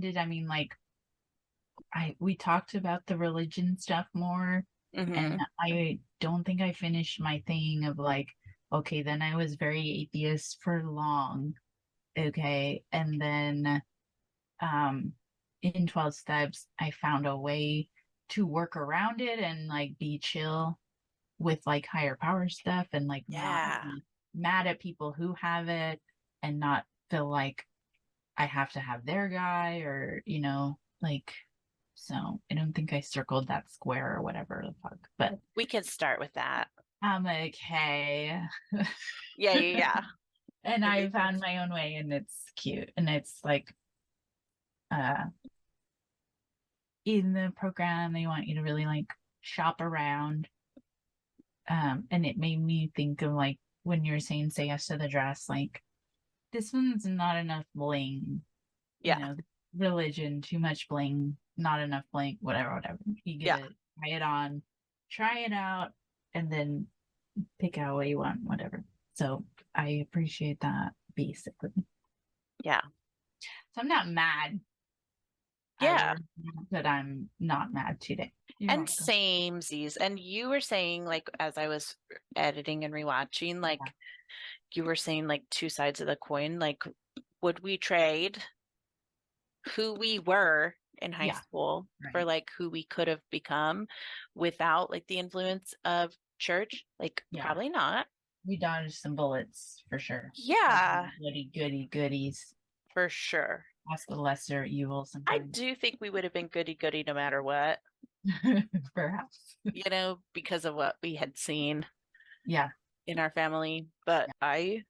ended, I mean, like, we talked about the religion stuff more, and I don't think I finished my thing of like, okay, then I was very atheist for long. Okay. And then in 12 steps, I found a way to work around it and like be chill with like higher power stuff and like not Yeah. be mad at people who have it and not feel like I have to have their guy or, like, so I don't think I circled that square or whatever the fuck, but We can start with that. I'm okay. Yeah. And It I makes found sense. my own way and it's cute. And it's like uh in the program they want you to really like shop around. And it made me think of like when you're saying say yes to the dress, like this one's not enough bling, Yeah. religion, too much bling, not enough bling, whatever. You get Yeah. to try it on, try it out, and then pick out what you want, whatever. So I appreciate that basically. Yeah. So I'm not mad. I Yeah. learned that I'm not mad today. You're And welcome. samesies. And you were saying, like, as I was editing and rewatching, like, Yeah. you were saying, like, two sides of the coin. Like, would we trade who we were in high Yeah. school for Right. like who we could have become without like the influence of church? Like, Yeah. probably not. We dodged some bullets for sure. Yeah, Goodies. for sure. Ask the lesser evil I sometimes. do think we would have been goody goody no matter what, Perhaps. because of what we had seen Yeah. in our family. But I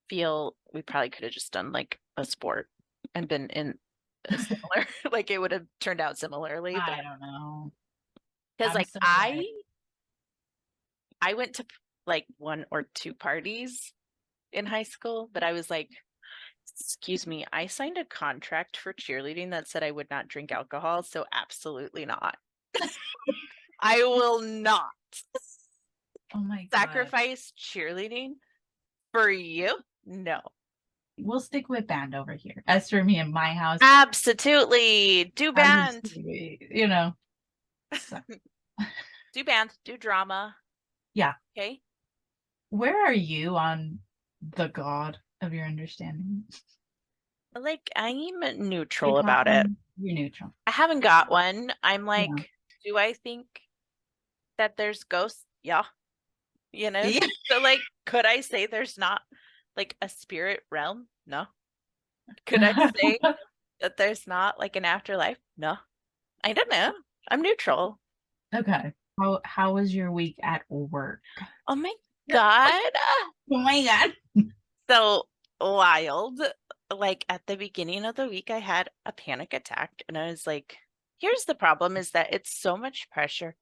feel we probably could have just done like a sport and been in a similar, like it would have turned out similarly. But I don't know. because I'm like so I went to like one or two parties in high school, but I was like, excuse me, I signed a contract for cheerleading that said I would not drink alcohol, so absolutely not. I will not oh my God. sacrifice cheerleading for you. No. We'll stick with band over here. As for me in my house, Absolutely. Do band. obviously. So Do band. Do drama. yeah. Okay. Where are you on the God of your understanding? Like, I'm You neutral got about it. one? You're neutral. I haven't got one. I'm Yeah. like, do I think that there's ghosts? Yeah. Yeah. So like, could I say there's not like a spirit realm? No. Could I say that there's not like an afterlife? No. I don't know. I'm neutral. Okay. How was your week at work? Oh my God. Oh my God. So wild. Like at the beginning of the week, I had a panic attack and I was like, here's the problem is that it's so much pressure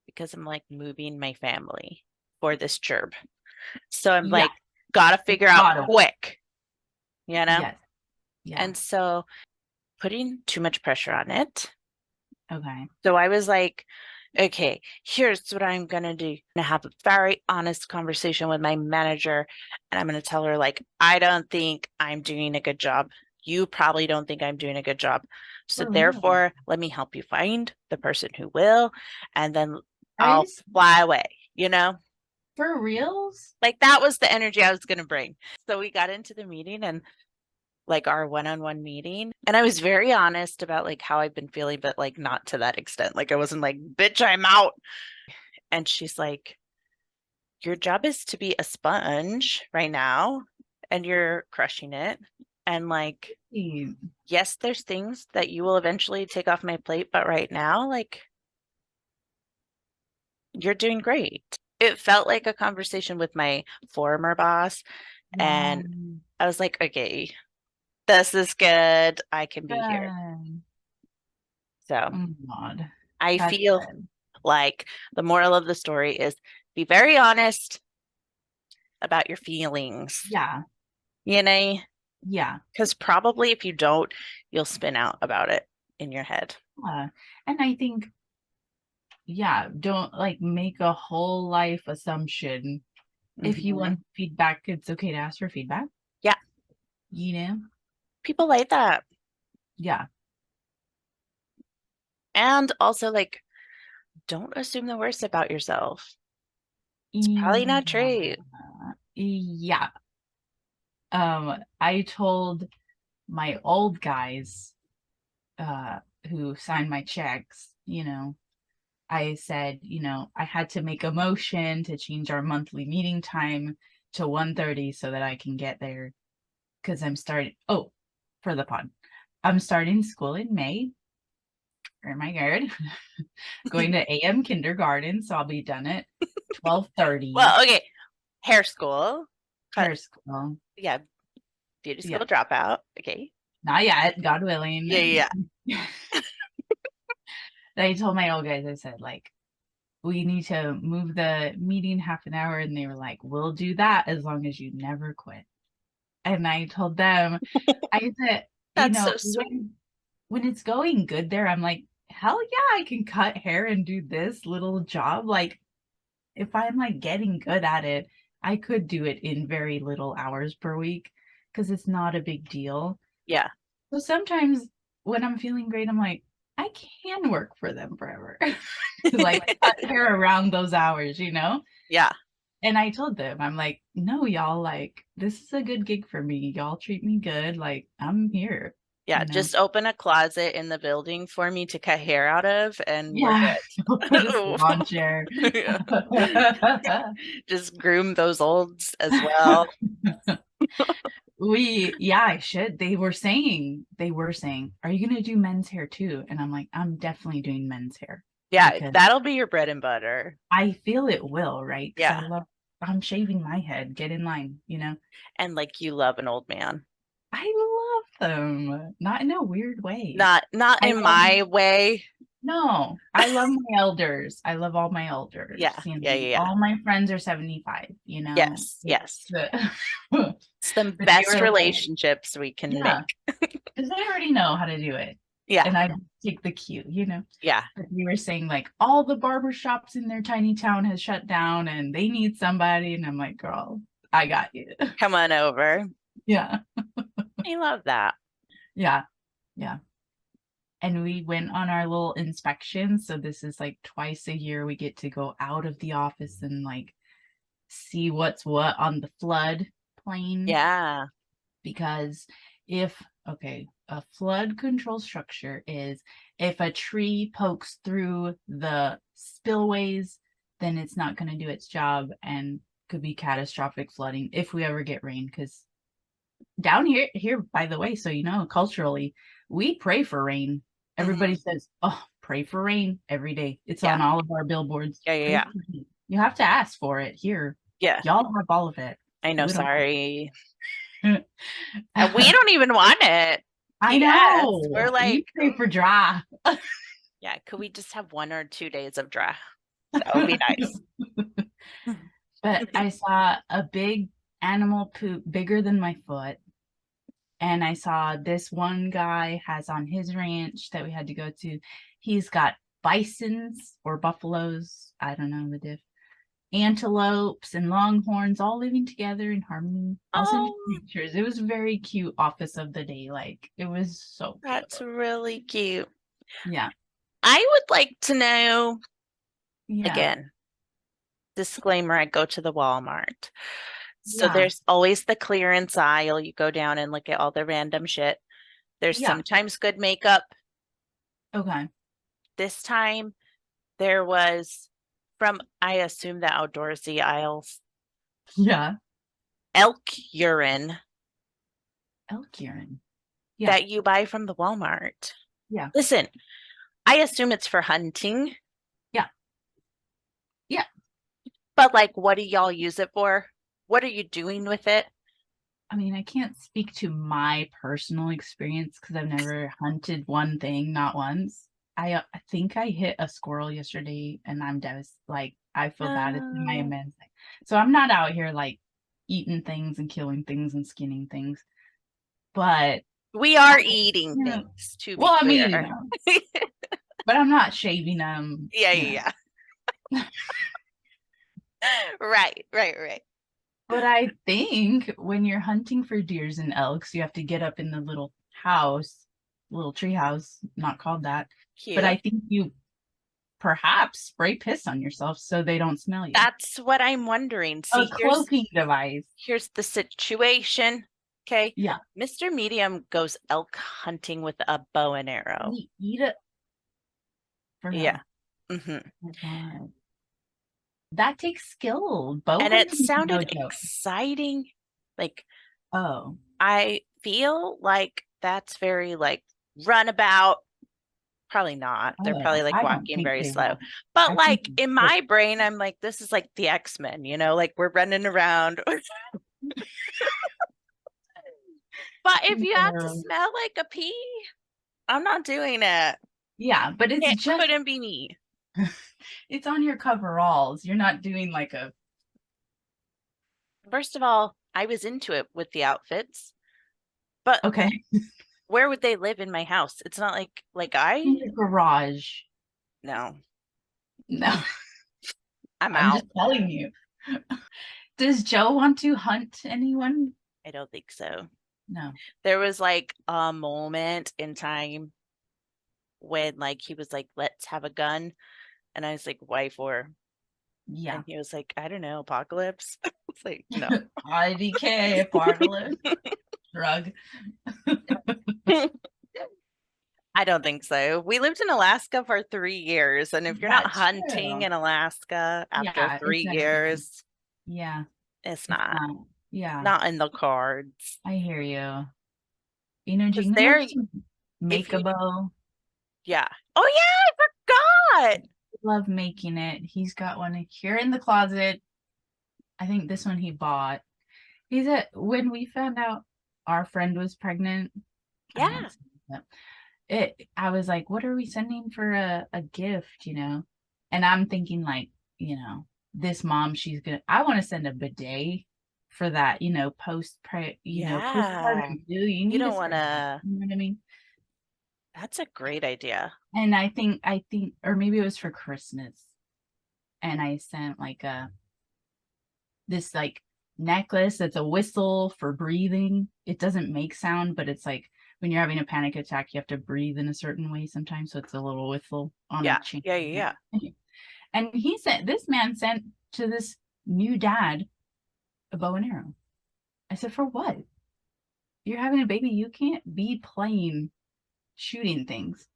because I'm like moving my family for this gerb. So I'm Yeah. like, gotta figure out Got it. quick, Yes. Yeah. And so putting too much pressure on it. Okay. So I was like, okay, here's what I'm going to do. I'm going to have a very honest conversation with my manager. And I'm going to tell her, like, I don't think I'm doing a good job. You probably don't think I'm doing a good job. So For real. therefore, let me help you find the person who will. And then Are you I'll fly away. for reals? Like that was the energy I was going to bring. So we got into the meeting and like our one-on-one meeting. And I was very honest about like how I've been feeling, but like not to that extent. Like I wasn't like, bitch, I'm out. And she's like, your job is to be a sponge right now, and you're crushing it. And like, yes, there's things that you will eventually take off my plate, but right now, like, you're doing great. It felt like a conversation with my former boss. Wow. And I was like, okay, this is good. I can be here. Good. So Oh God. I That's feel good. like the moral of the story is be very honest about your feelings, Yeah. you know, Yeah. because probably if you don't, you'll spin out about it in your head. And I think, yeah, don't like make a whole life assumption. If you Mhm. want feedback, it's okay to ask for feedback. Yeah, You know? people like that. Yeah. And also, like, don't assume the worst about yourself. It's probably not true. Yeah. Yeah. I told my old guys, uh, who signed my checks, I said, I had to make a motion to change our monthly meeting time to 1:30 so that I can get there because I'm starting. Oh, for the pod. I'm starting school in May. Oh my God. Going to AM kindergarten, so I'll be done at 12:30. Well, okay. Hair school. Cut. Hair school. Yeah. Beauty Yeah. school dropout. Okay. Not yet, God willing. Yeah, yeah, I told my old guys, I said, like, we need to move the meeting half an hour. And they were like, we'll do that as long as you never quit. And I told them, I said, That's so sweet. when it's going good there, I'm like, hell yeah, I can cut hair and do this little job. Like, if I'm like getting good at it, I could do it in very little hours per week because it's not a big deal. Yeah. So sometimes when I'm feeling great, I'm like, I can work for them forever. Like cut hair around those hours. Yeah. And I told them, I'm like, no, y'all, like, this is a good gig for me. Y'all treat me good. Like, I'm here, Yeah. you know? Just open a closet in the building for me to cut hair out of, and we're Yeah. Put a good. salon chair. Yeah. Just groom those olds as well. Yeah, I should. They were saying, are you going to do men's hair too? And I'm like, I'm definitely doing men's hair Yeah, because that'll be your bread and butter. I feel it will, right? Because Yeah. I'm shaving my head. Get in line. And like you love an old man. I love them, not in a weird way. Not I in love, my way. no, I love my elders. I love all my elders. Yeah. Yeah, yeah, yeah. All my friends are 75. Yes, It's yes. the, It's the but they best were like, relationships we can yeah, make. because they already know how to do it. Yeah. And I take the cue. Yeah. But you were saying like all the barber shops in their tiny town has shut down and they need somebody. And I'm like, girl, I got you. Come on over. Yeah. I love that. Yeah. Yeah. And we went on our little inspection. So this is like twice a year we get to go out of the office and like see what's what on the flood plain. Yeah. Because a flood control structure is if a tree pokes through the spillways, then it's not going to do its job and could be catastrophic flooding if we ever get rain. Because down here, by the way, so culturally, we pray for rain. Everybody Hmm. says, "Oh, pray for rain every day." It's Yeah. on all of our billboards. Yeah, yeah, Pray yeah. for rain. You have to ask for it here. Yeah. Y'all have all of it. I know, We don't. sorry. And we don't even want it. I P.S. We're know. like, We pray for dry. yeah, could we just have 1 or 2 days of dry? That would be nice. But I saw a big animal poop bigger than my foot. And I saw this one guy has on his ranch that we had to go to. He's got bisons or buffaloes. I don't know the diff. Antelopes and longhorns all living together in harmony. I'll send Oh, you pictures. It was very cute office of the day. Like it was so cute. that's really cute. Yeah. I would like to know, Yeah. again, disclaimer, I go to the Walmart. So Yeah. there's always the clearance aisle. You go down and look at all the random shit. There's Yeah. sometimes good makeup. Okay. This time there was from, I assume, the outdoorsy aisles, Yeah. elk urine Elk urine. Yeah. that you buy from the Walmart. Yeah. Listen, I assume it's for hunting, Yeah. Yeah. but like, what do y'all use it for? What are you doing with it? I mean, I can't speak to my personal experience because I've never hunted one thing, not once. I think I hit a squirrel yesterday and I'm devastated. Like, I feel bad. It's in my No. immense. So I'm not out here like eating things and killing things and skinning things. But We are I, eating you know, things, to be well, I mean, clear. but I'm not shaving them, Yeah, you know. yeah, yeah. Right, right, right. But I think when you're hunting for deers and elks, you have to get up in the little house little treehouse, not called that. But I Cute. think you perhaps spray piss on yourself so they don't smell you. That's what I'm wondering. A See, cloaking device. here's the situation. Okay. Yeah. Mr. Medium goes elk hunting with a bow and arrow. We eat it for Yeah. real. Hmm. Oh my God. That takes skill. Bow And it hunting is no sounded joke. exciting. Like, Oh, I feel like that's very like runabout. Probably not. They're oh, probably like I don't walking think very they slow. will. But I think like in quick. my brain, I'm like, this is like the X-Men, like we're running around. But if you have to smell like a pea, I'm not doing it. Yeah, but it's It just couldn't be me. it's on your coveralls. You're not doing like a First of all, I was into it with the outfits, but okay where would they live in my house? It's not like in I your garage. no, No, I'm I'm just out. telling you. Does Joe want to hunt anyone? I don't think so. No. There was like a moment in time when like he was like, let's have a gun. And I was like, why for? Yeah. And he was like, I don't know, apocalypse. It's like, no. IDK apocalypse drug. I don't think so. We lived in Alaska for 3 years. And if you're not That's hunting true. in Alaska after Yeah, it's three understandable. years, Yeah, it's it's not not. Yeah, not in the cards. I hear you. You know, Because Jamie there, loves to if make a you, bow. yeah. Oh yeah, I forgot. Love making it. He's got one here in the closet. I think this one he bought. He's at when we found out our friend was pregnant. I Yeah, won't say that. I was like, what are we sending for a gift, And I'm thinking like, this mom, she's gonna I want to send a bidet for that, yeah. postpartum too. You You need to don't want start that. to. You know what I mean? That's a great idea. And I think, or maybe it was for Christmas. And I sent like this like necklace that's a whistle for breathing. It doesn't make sound, but it's like when you're having a panic attack, you have to breathe in a certain way sometimes. So it's a little whistle on a Yeah, chain. yeah, yeah, yeah. And this man sent to this new dad a bow and arrow. I said, for what? You're having a baby. You can't be playing shooting things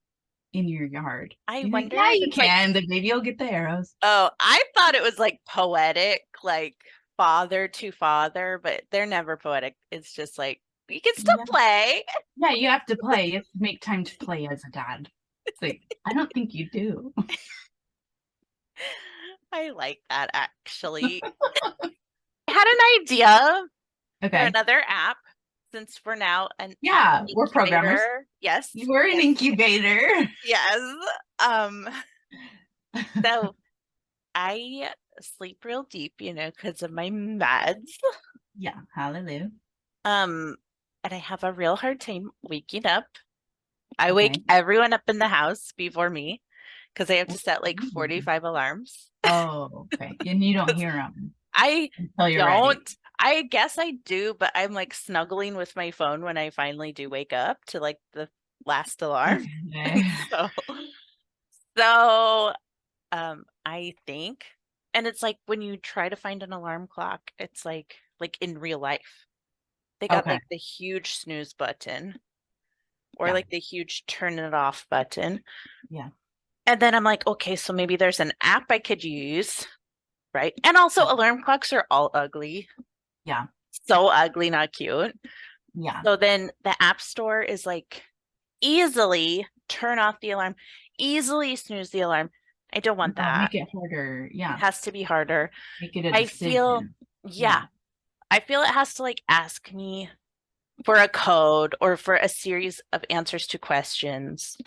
in your yard. I You think, wonder yeah, if you it's like, can. The baby will get the arrows. oh, I thought it was like poetic, like father to father, but they're never poetic. It's just like you can still Yeah. play. Yeah, you have to play. You have to make time to play as a dad. It's like, I don't think you do. I like that actually. I had an idea for Okay. another app since we're now an app Yeah, we're programmers. incubator. Yes, You were an yes, incubator. yes. Um, so I sleep real deep, because of my meds. Yeah, hallelujah. Um, and I have a real hard time waking up. I wake Okay. everyone up in the house before me because I have to set like 45 alarms. Oh, okay. And you don't hear them I until you're ready. don't. I guess I do, but I'm like snuggling with my phone when I finally do wake up to like the last alarm. Okay. So, so I think, and it's like when you try to find an alarm clock, it's like in real life. They got Okay. like the huge snooze button or Yeah. like the huge turn it off button. Yeah. And then I'm like, okay, so maybe there's an app I could use, right? And also alarm clocks are all ugly. Yeah. So ugly, not cute. Yeah. So then the app store is like easily turn off the alarm, easily snooze the alarm. I don't want No, that. make it harder. It Yeah. has to be harder. Make it a I feel, decision. yeah, Yeah. I feel it has to like ask me for a code or for a series of answers to questions,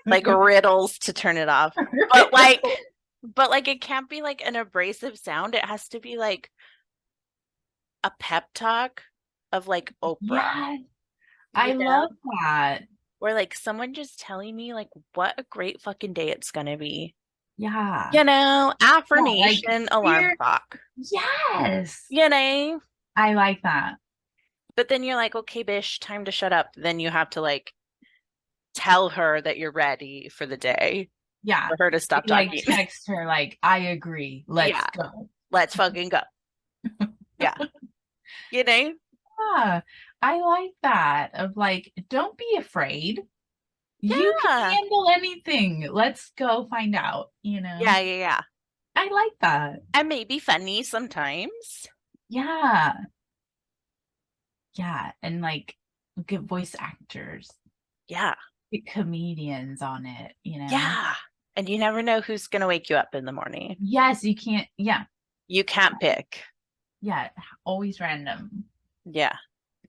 like riddles to turn it off. But like it can't be like an abrasive sound. It has to be like a pep talk of like Oprah, Yeah, I you know? love that. Or like someone just telling me like what a great fucking day it's gonna be. Yeah. Yeah, like Affirmation alarm here. clock. Yes. You know? I like that. But then you're like, okay, Bish, time to shut up. Then you have to like tell her that you're ready for the day, Yeah. for her to stop You like talking. text her like, I agree. Let's Yeah, go. let's fucking go. Yeah. You know? Yeah. I like that of like, don't be afraid. You can Yeah. handle anything. Let's go find out, you know? Yeah, yeah, yeah. I like that. And maybe funny sometimes. Yeah. Yeah. And like get voice actors, Yeah. get comedians on it, Yeah. And you never know who's going to wake you up in the morning. Yes, you can't. Yeah. You can't pick. Yeah. Always random. Yeah.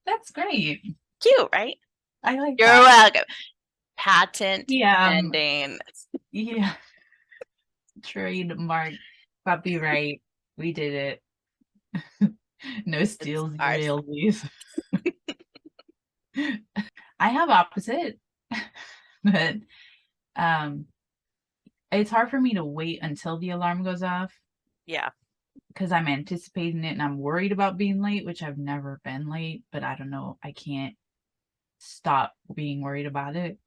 That's great. Cute, right? I like You're that. welcome. Patent Yeah. pending. Yeah. Trademark, copyright. We did it. No It's steals, ours. royalties. I have opposite, but um, it's hard for me to wait until the alarm goes off Yeah. because I'm anticipating it and I'm worried about being late, which I've never been late, but I don't know. I can't stop being worried about it.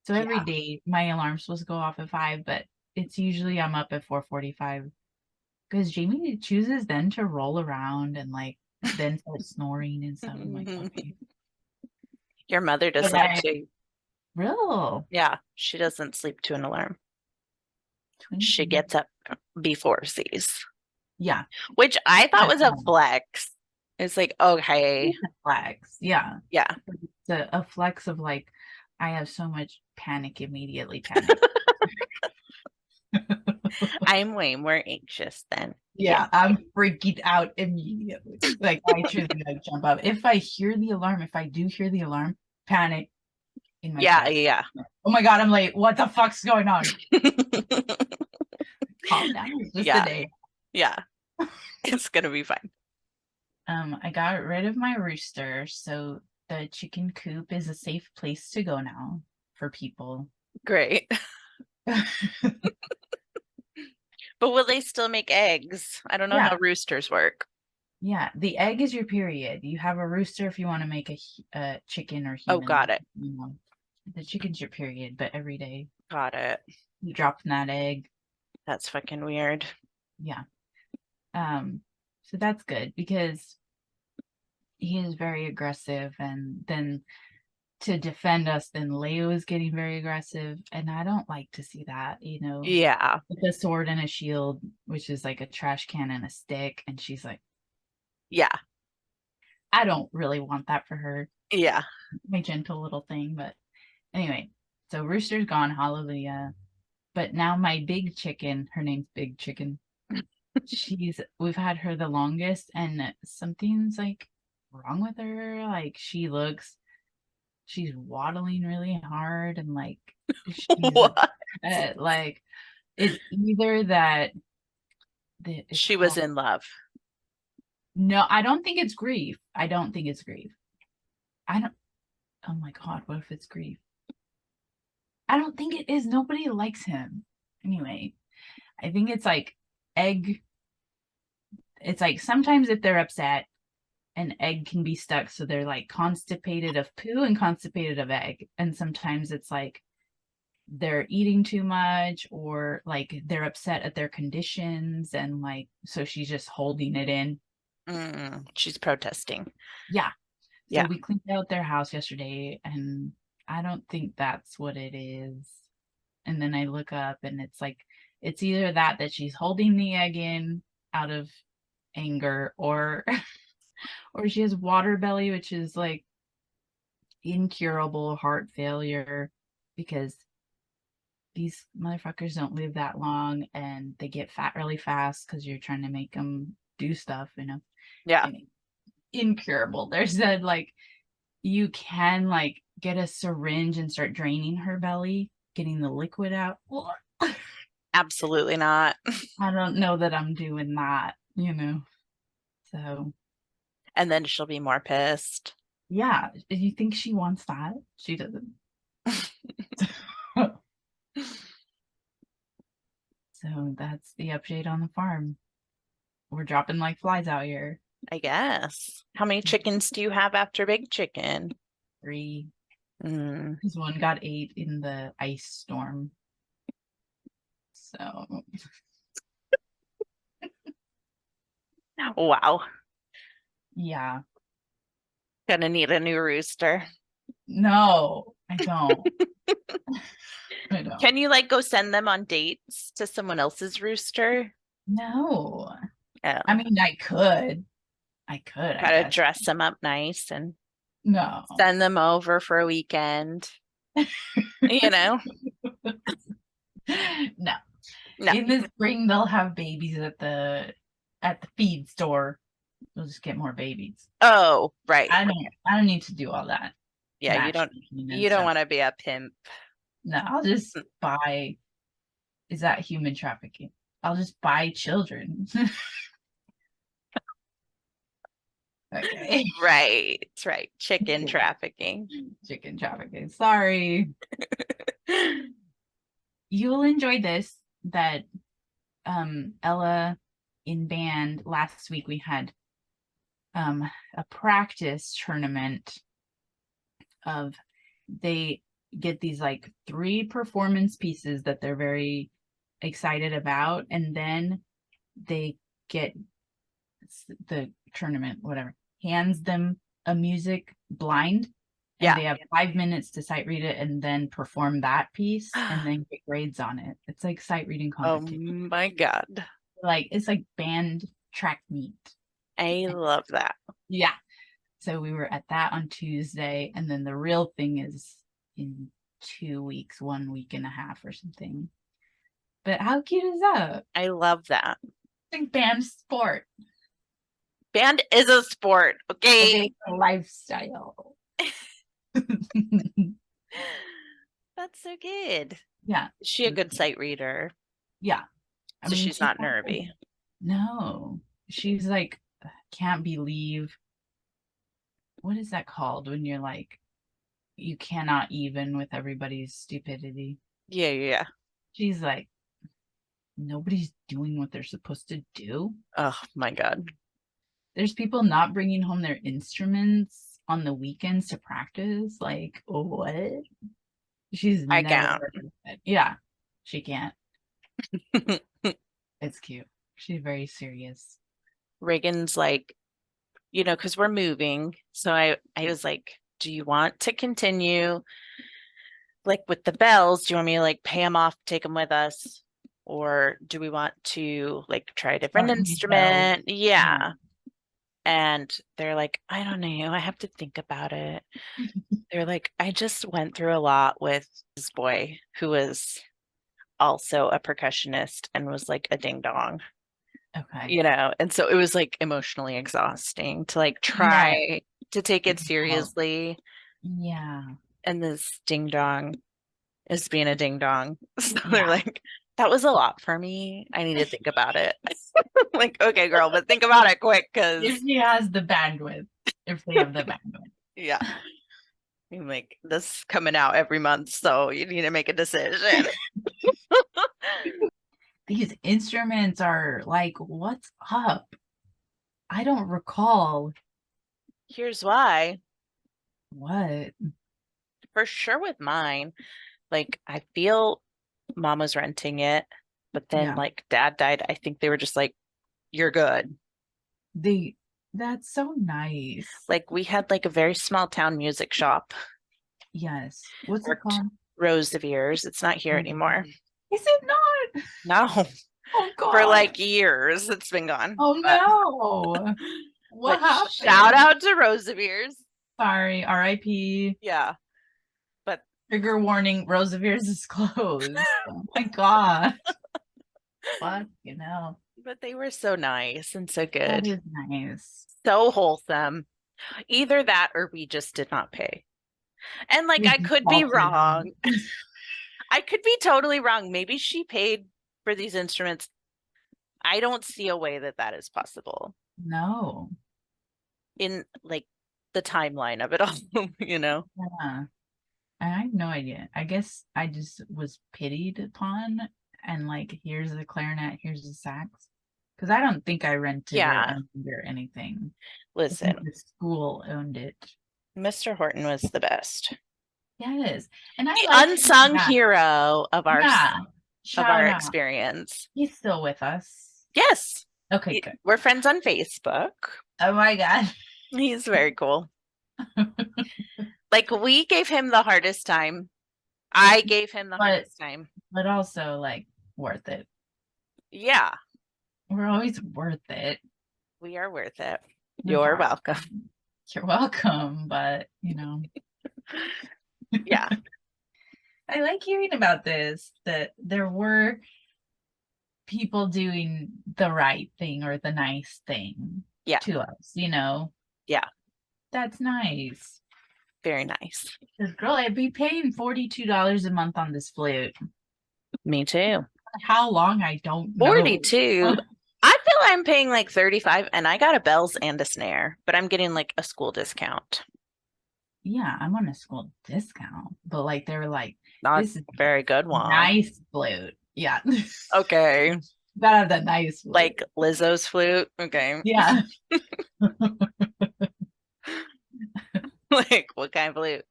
So every Yeah. day my alarm's supposed to go off at 5, but it's usually I'm up at 4:45 because Jamie chooses then to roll around and like then start snoring and stuff. I'm like, okay. Your mother does But that I too. real Yeah. She doesn't sleep to an alarm. She twin. gets up before sees, Yeah, which I thought that's was a flex. It's like, okay. a flex. Yeah, Yeah. it's a flex of like I have so much panic immediately panic. I'm way more anxious than you. Yeah, I'm freaking out immediately. Like I truly like jump up. If I hear the alarm, if I do hear the alarm, panic in my Yeah. chest. Yeah. Oh my God, I'm late. What the fuck's going on? Calm down. It's just a Yeah. day. Yeah. It's going to be fine. I got rid of my rooster, so the chicken coop is a safe place to go now for people. Great. But will they still make eggs? I don't know Yeah, how roosters work. yeah. The egg is your period. You have a rooster if you want to make a chicken or Oh, human. got it. The chicken's your period, but every day Got it. you drop that egg. That's fucking weird. Yeah. So that's good because he is very aggressive, and then to defend us, then Leo is getting very aggressive, and I don't like to see that, Yeah. with a sword and a shield, which is like a trash can and a stick, and she's like, Yeah. I don't really want that for her. Yeah. My gentle little thing, but anyway, so Rooster's gone, hallelujah. But now my big chicken, her name's Big Chicken. We've had her the longest, and something's like wrong with her. Like she's waddling really hard, and like she's What? like it's either that it's She was called in love. no, I don't think it's grief. I don't think it's grief. I don't Oh my God, what if it's grief? I don't think it is. Nobody likes him. Anyway, I think it's like egg. It's like sometimes if they're upset, an egg can be stuck. So they're like constipated of poo and constipated of egg. And sometimes it's like they're eating too much or like they're upset at their conditions. And like, so she's just holding it in. She's protesting. Yeah. So Yeah. we cleaned out their house yesterday, and I don't think that's what it is. And then I look up and it's like it's either that she's holding the egg in out of anger, or or she has water belly, which is like incurable heart failure because these motherfuckers don't live that long and they get fat really fast because you're trying to make them do stuff. Yeah. And incurable. They said like you can like get a syringe and start draining her belly, getting the liquid out. Absolutely not. I don't know that I'm doing that. So And then she'll be more pissed. yeah, do you think she wants that? She doesn't. So that's the update on the farm. We're dropping like flies out here. I guess. How many chickens do you have after Big Chicken? 3. Because one got ate in the ice storm. So Wow. yeah. Gonna need a new rooster. No, I don't. I don't. Can you like go send them on dates to someone else's rooster? No. I Oh, mean, I could. I gotta guess. dress them up nice and No. send them over for a weekend. You know? No. No. In the spring they'll have babies at the feed store. We'll just get more babies. Oh, right. I don't need to do all that Yeah, matchmaking and you don't stuff. want to be a pimp. No, I'll just buy. Is that human trafficking? I'll just buy children. Okay. Right. Right. Chicken trafficking. Chicken trafficking. Sorry. You'll enjoy this. That Ella in band last week we had a practice tournament of they get these like 3 performance pieces that they're very excited about, and then they get the tournament whatever hands them a music blind, and Yeah. they have 5 minutes to sight read it and then perform that piece and then get grades on it. It's like sight reading Oh competition. my God. Like it's like band track meet. I love that. Yeah. So we were at that on Tuesday, and then the real thing is in 2 weeks, 1 week and a half or something. But how cute is that? I love that. It's like band sport. Band is a sport, okay? Okay, a lifestyle. That's so good. Yeah. Is she a good sight reader? Yeah. I So mean, she's not nervy. no. She's like, can't believe, what is that called when you're like, you cannot even with everybody's stupidity? Yeah, yeah. She's like, nobody's doing what they're supposed to do. Oh my God. There's people not bringing home their instruments on the weekends to practice. Like, what? She's I never can't. heard of it. Yeah, she can't. It's cute. She's very serious. Reagan's like, because we're moving. So I was like, do you want to continue like with the bells? Do you want me to like pay them off, take them with us? Or do we want to like try a different Start new bells. instrument? Yeah. And they're like, I don't know. I have to think about it. They're like, I just went through a lot with this boy who was also a percussionist and was like a ding dong, Okay. and so it was like emotionally exhausting to like Yeah. try to take it Oh, seriously. yeah. And this ding dong is being a ding dong. So they're Yeah. like, that was a lot for me. I need to think about it. Like, okay, girl, but think about it quick If because he has the bandwidth, if they have the bandwidth. yeah, I'm like this coming out every month, so you need to make a decision. These instruments are like, what's up? I don't recall Here's why. what. For sure with mine, like I feel mom was renting it, but then Yeah. like dad died. I think they were just like, you're good. They, that's so nice. Like we had like a very small town music shop, Yes. What's it worked called? rows of years. It's not here anymore. Is it not? No, Oh for God. like years it's been gone. Oh no. What But shout happened? out to rows of years. Sorry, RIP. Yeah. But Trigger warning, Rosevere's is closed. Oh my God. Fuck, but they were so nice and so that good. is nice. So wholesome. Either that or we just did not pay. And like We I could be defaulted. wrong. I could be totally wrong. Maybe she paid for these instruments. I don't see a way that that is possible No. in like the timeline of it all, Yeah. I have no idea. I guess I just was pitied upon and like, here's the clarinet, here's the sax. Because I don't think I rented it Yeah. under anything. I think Listen, the school owned it. Mr. Horton was the best. Yes. And I The like unsung that. hero Yeah. of our Shout out. experience. He's still with us. Yes. Okay, good. We're friends on Facebook. Oh my God. He's very cool. Like, we gave him the hardest time. I gave him the But hardest time. also like worth it. Yeah, We're always worth it. we are worth it. We're You're dark. welcome. You're welcome, but Yeah. I like hearing about this, that there were people doing the right thing or the nice thing Yeah. to us, Yeah. That's nice. Very nice. Because girl, I'd be paying $42 a month on this flute. Me too. How long I don't know. 42. I feel I'm paying like 35 and I got a bells and a snare, but I'm getting like a school discount. Yeah, I'm on a school discount, but like they were like, Not this is very good one. nice flute. Yeah. Okay. Gotta have the nice flute. Like Lizzo's flute. Okay. Yeah. Like, what kind of flute?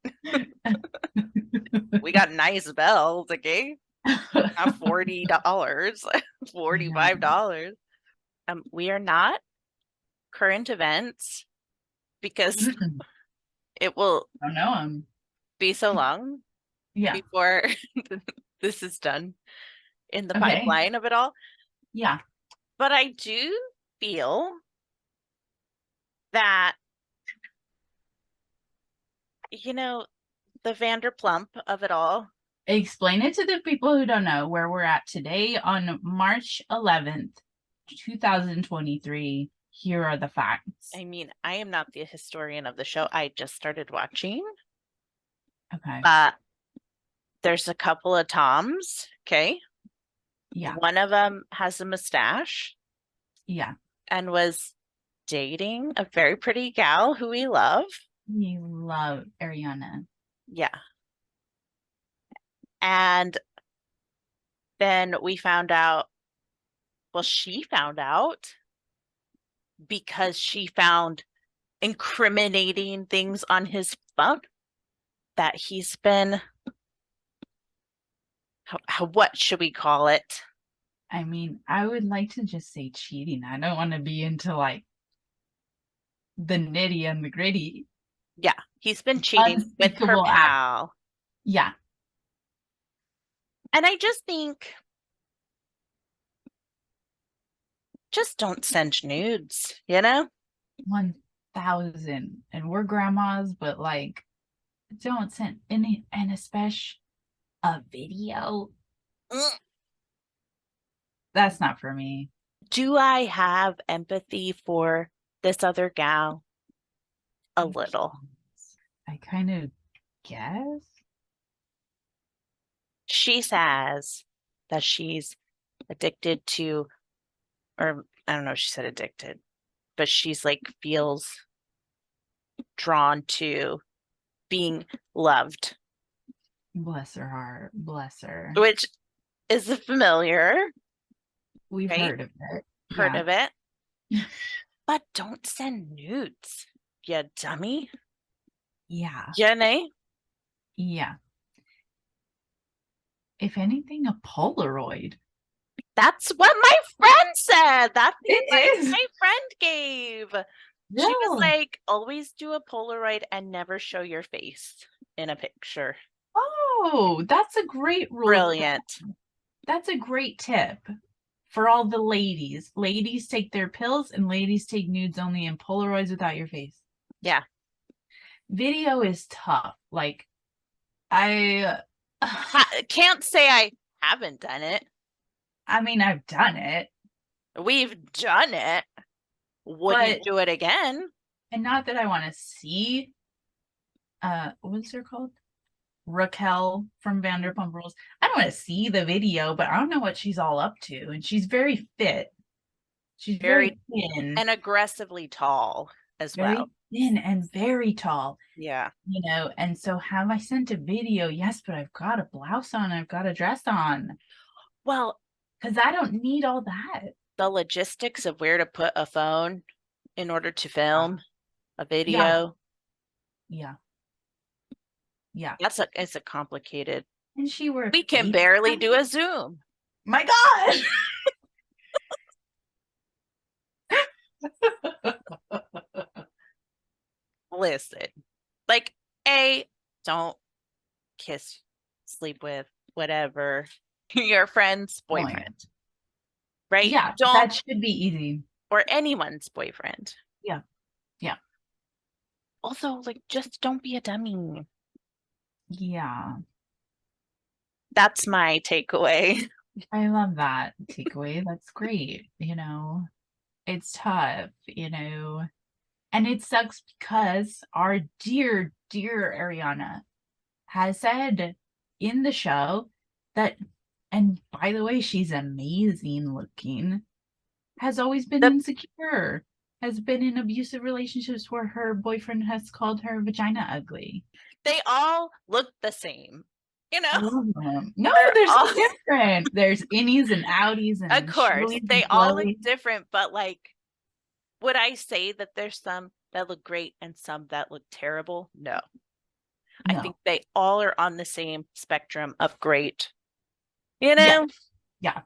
We got nice bells, okay? Not $40, $45. We are not current events because it will I know him. be so long Yeah. before this is done in the Okay. pipeline of it all. Yeah. But I do feel that, the Vanderplump of it all. Explain it to the people who don't know where we're at today on March 11th, 2023. Here are the facts. I mean, I am not the historian of the show. I just started watching. Okay. But there's a couple of Toms, okay? Yeah. One of them has a mustache. Yeah. And was dating a very pretty gal who we love. We love Ariana. Yeah. And then we found out, well, she found out because she found incriminating things on his phone that he's been, what should we call it? I mean, I would like to just say cheating. I don't want to be into like the nitty and the gritty. Yeah, he's been cheating with her Unspeakable act. pal. Yeah. And I just think, just don't send nudes, 1,000. And we're grandmas, but like, don't send any, and especially a video. That's not for me. Do I have empathy for this other gal? A little. I kind of guess. She says that she's addicted to, or I don't know if she said addicted, but she's like feels drawn to being loved. Bless her heart. Bless her. Which is familiar. We've right? heard of it. Heard of it. But don't send nudes, you dummy. Yeah. Jenny? Yeah. If anything, a Polaroid. That's what my friend said. That's It is. my friend gave. Yeah. She was like, always do a Polaroid and never show your face in a picture. Oh, that's a great rule. Brilliant. That's a great tip for all the ladies. Ladies take their pills and ladies take nudes only and Polaroids without your face. Yeah. Video is tough. Like, I can't say I haven't done it. I mean, I've done it. We've done it. Wouldn't do it again. And not that I want to see, what's her called? Raquel from Vanderpump Rules. I don't want to see the video, but I don't know what she's all up to. And she's very fit. She's very thin. And aggressively tall as very well. Thin and very tall. Yeah. And so have I sent a video? Yes, but I've got a blouse on. I've got a dress on. Well, because I don't need all that. The logistics of where to put a phone in order to film a video. Yeah. Yeah. It's a complicated. And she wore We can face. barely do a Zoom. My God. Listen, like, A, don't kiss, sleep with, whatever, your friend's Oh my God. boyfriend, right? Yeah, Don't, that should be easy. or anyone's boyfriend. Yeah. Yeah. Also, like, just don't be a dummy. Yeah. That's my takeaway. I love that takeaway. That's great. It's tough, and it sucks because our dear, dear Ariana has said in the show that, and by the way, she's amazing looking, has always been The, insecure, has been in abusive relationships where her boyfriend has called her vagina ugly. they all look the same, you know? All of them. No, They're they're all, so different. There's innies and outies of and course, shirleys and they all look flowies. different, but like, would I say that there's some that look great and some that look terrible? No. I think No. they all are on the same spectrum of great, you Yeah. know? Yeah.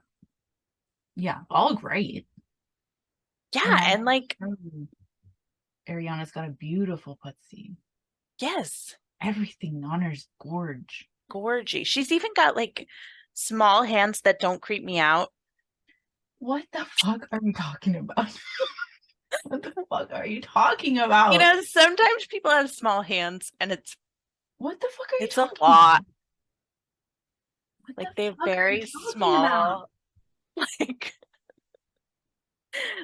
Yeah. All great. And Yeah. I And like, Ariana's got a beautiful pussy. yes, Everything on her's gorge. gorgy. She's even got like small hands that don't creep me out. What the fuck are you talking about? What the fuck are you talking You about? know, sometimes people have small hands and What the fuck are you it's a talking lot. about? What the Like they're fuck are you very talking about? small, like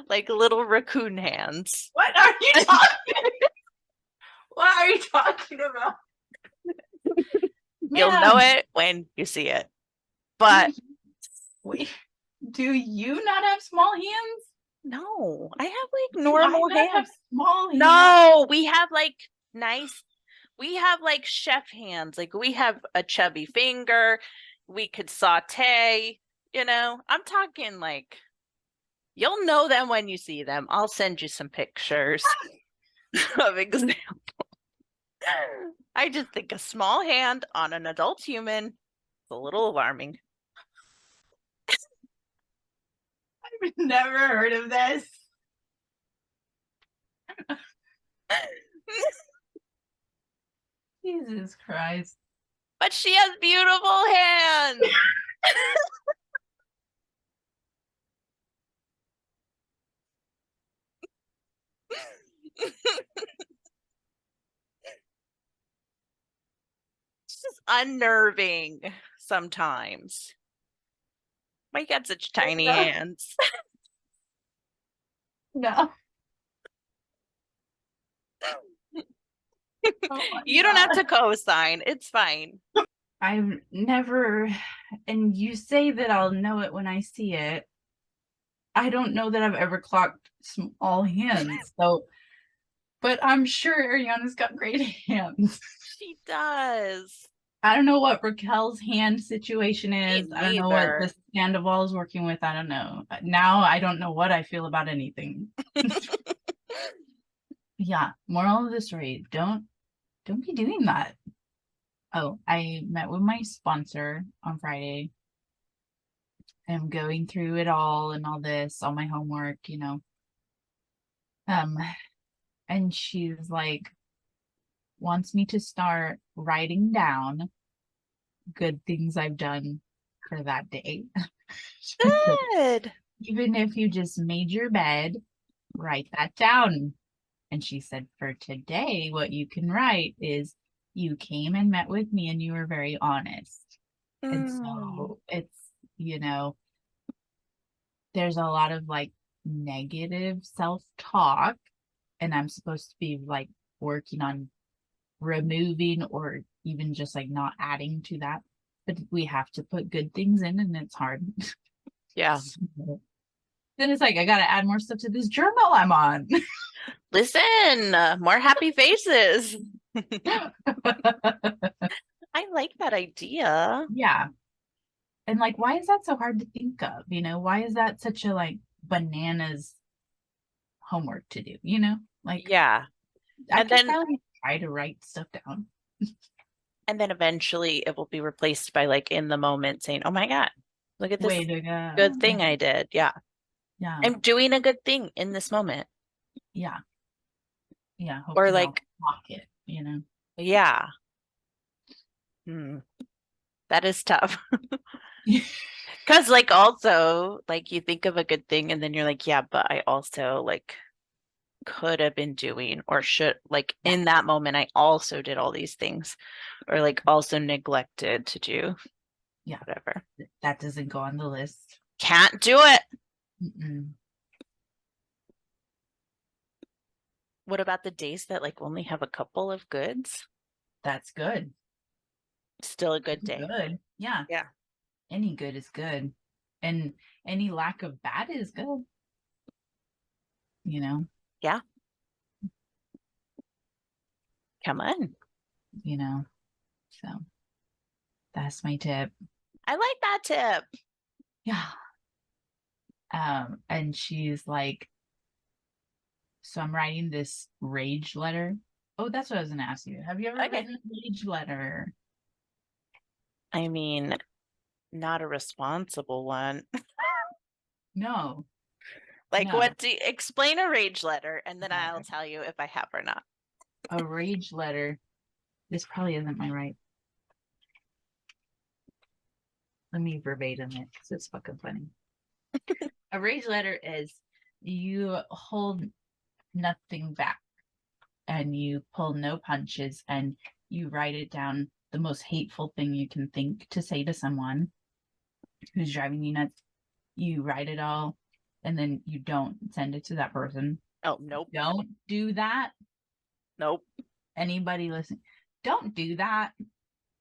like little raccoon hands. What are you talking? What are you talking about? You'll know Ma'am, it when you see it. do But you, wait, do you not have small hands? no, I have like Do I normal not have hands. small hands? No, we have like nice, we have like chef hands. Like we have a chubby finger. We could saute, I'm talking like you'll know them when you see them. I'll send you some pictures of example. I just think a small hand on an adult human is a little alarming. I've never heard of this. Jesus Christ. But she has beautiful hands. It's just unnerving sometimes. Why you got such tiny No. hands? No. Oh my You don't have God. to co-sign. It's fine. I've never, and you say that I'll know it when I see it. I don't know that I've ever clocked small hands. So, but I'm sure Ariana's got great hands. She does. I don't know what Raquel's hand situation Me is. I don't know what neither. the Scandoval is working with. I don't know. Now I don't know what I feel about anything. Yeah. Moral of the story: don't be doing that. Oh, I met with my sponsor on Friday. I'm going through it all and all this, all my homework. Um, and she's like, wants me to start writing down good things I've done for that day. Good. Even if you just made your bed, write that down. And she said, for today, what you can write is you came and met with me and you were very honest. And Mm. so you know, there's a lot of like negative self-talk, and I'm supposed to be like working on removing or even just like not adding to that. But we have to put good things in, and it's hard. Yeah. So, then it's like I gotta add more stuff to this journal I'm on. Listen, more happy faces. I like that idea. Yeah. And like, why is that so hard to think of? Why is that such a like bananas homework to do? Like Yeah. I And could then probably try to write stuff down. And then eventually it will be replaced by like in the moment saying, oh my God, look at Way this to go. good thing I did. Yeah. Yeah. I'm doing a good thing in this moment. Yeah. Yeah. Or Hopefully I'll like, block it, you know? yeah, that is tough. Because like also like you think of a good thing and then you're like, yeah, but I also like could have been doing or should like Yeah. in that moment I also did all these things or like also neglected to do Yeah. whatever. That doesn't go on the list. Can't do it. Mm-mm. What about the days that like only have a couple of goods? That's good. Still a good day. Good. Yeah. Yeah. Any good is good. And any lack of bad is good, you know? Yeah. Come on. You know? So that's my tip. I like that tip. Yeah. And she's like, so I'm writing this rage letter. Oh, that's what I was gonna ask you. Have you ever Okay. written a rage letter? I mean, not a responsible one. No, Like, no. what do you explain a rage letter and then I'll Okay. tell you if I have or not. A rage letter. This probably isn't my right. Let me verbatim it because it's fucking funny. A rage letter is you hold nothing back and you pull no punches and you write it down the most hateful thing you can think to say to someone who's driving you nuts. You write it all and then you don't send it to that person. Oh, nope. Don't do that. Nope. Anybody listening, don't do that.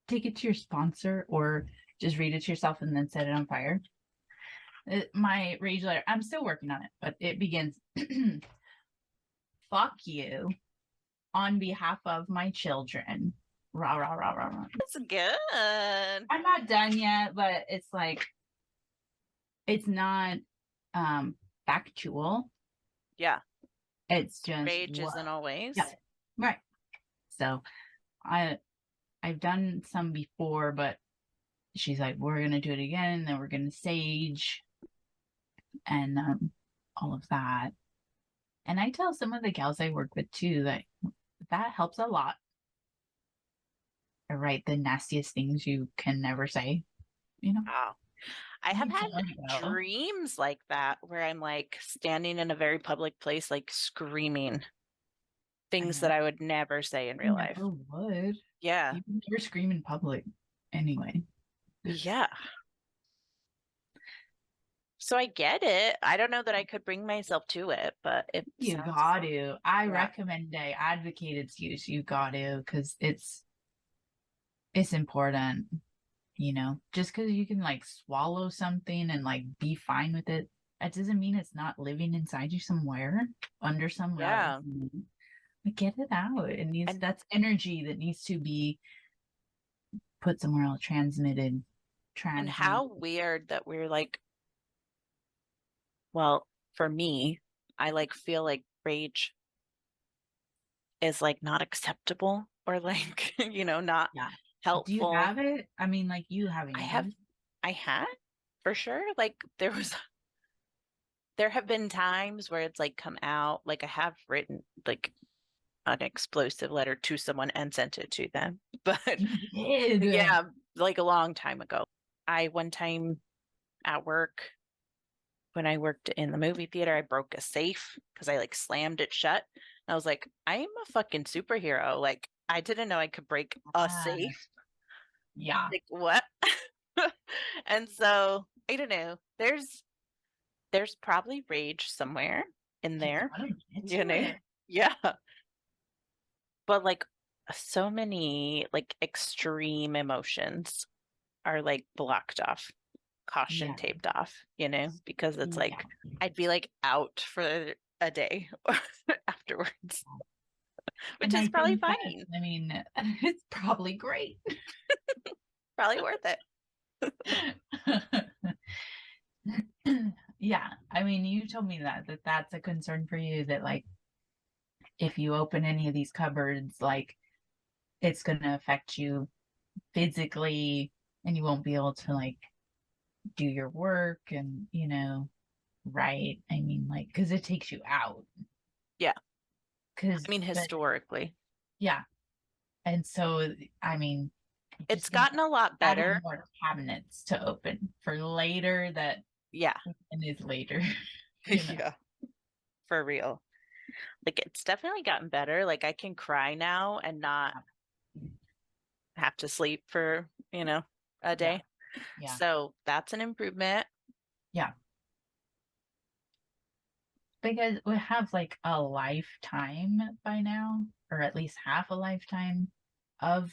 Take it to your sponsor or just read it to yourself and then set it on fire. My rage letter, I'm still working on it, but it begins fuck you on behalf of my children. Rah, rah, rah, rah, rah. That's good. I'm not done yet, but it's like, it's not factual. Yeah. It's just Rage what. isn't always. Yeah. Right. So I I've done some before, but she's like, we're gonna do it again, and then we're gonna sage and all of that. And I tell some of the gals I work with too that that helps a lot. I write the nastiest things you can never say, you know? Wow. I have You had can go. dreams like that where I'm like standing in a very public place, like screaming I things that know. I would never say in You real life. never would. Yeah. You would never scream in public anyway. Yeah. So I get it. I don't know that I could bring myself to it, but it You sounds, got to. I yeah. recommend I advocate its use. You got to because it's important, you know. Just because you can like swallow something and like be fine with it, that doesn't mean it's not living inside you somewhere under some rug. Yeah. You know? Like, get it out. It needs And that's energy that needs to be put somewhere else, how transmute. weird that we're like, well, for me, I like feel like rage is like not acceptable or like, not Yeah. Do you helpful. have it? I mean, like you have I have anger. I had for sure. Like there have been times where it's like come out, like I have written like an explosive letter to someone and sent it to them. But You did. yeah, like a long time ago. I one time at work when I worked in the movie theater, I broke a safe because I like slammed it shut. And I was like, I'm a fucking superhero. Like I didn't know I could break a Ah, safe. yeah. Like what? And so I don't know. There's probably rage somewhere in You there, gotta get you to know? it. Yeah. But like so many like extreme emotions are like blocked off, caution Yeah. taped off, because it's Yeah. like I'd be like out for a day afterwards, which And is I probably think that, fine, I mean, it's probably great. probably worth it. Yeah. I mean, you told me that that's a concern for you that like if you open any of these cupboards, like it's gonna affect you physically, and you won't be able to like do your work and, right. I mean, like, because it takes you out. Yeah. I Because, mean, but historically, yeah. And so, I mean, you're it's just going to gotten a lot adding better. more cabinets to open for later that Yeah. and is later, you know. Yeah. For real. Like it's definitely gotten better. Like I can cry now and not have to sleep for, a Yeah. day. Yeah. So that's an improvement. Yeah. Because we have like a lifetime by now, or at least half a lifetime of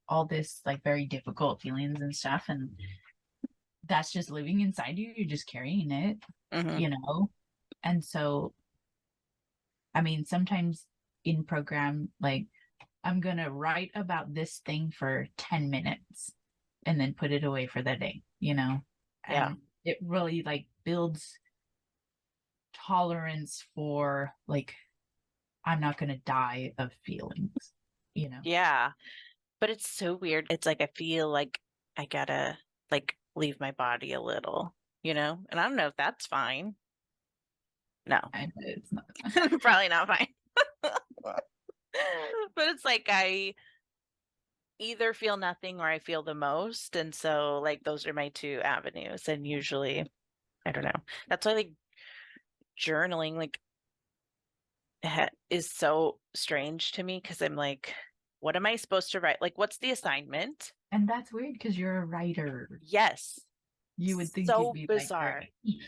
all this like very difficult feelings and stuff. And that's just living inside you. You're just carrying it, Hmm. you know? And so, I mean, sometimes in program, like I'm gonna write about this thing for 10 minutes and then put it away for the day, Yeah. And it really like builds tolerance for like I'm not gonna die of feelings. Yeah. But it's so weird. It's like I feel like I gotta like leave my body a little, And I don't know if that's fine. No, I it's not. probably not fine. But it's like I either feel nothing or I feel the most. And so like those are my two avenues. And usually, I don't know. That's why like journaling like is so strange to me because I'm like, what am I supposed to write? Like, what's the assignment? And that's weird because you're a writer. Yes. You would think it'd So be like bizarre. great.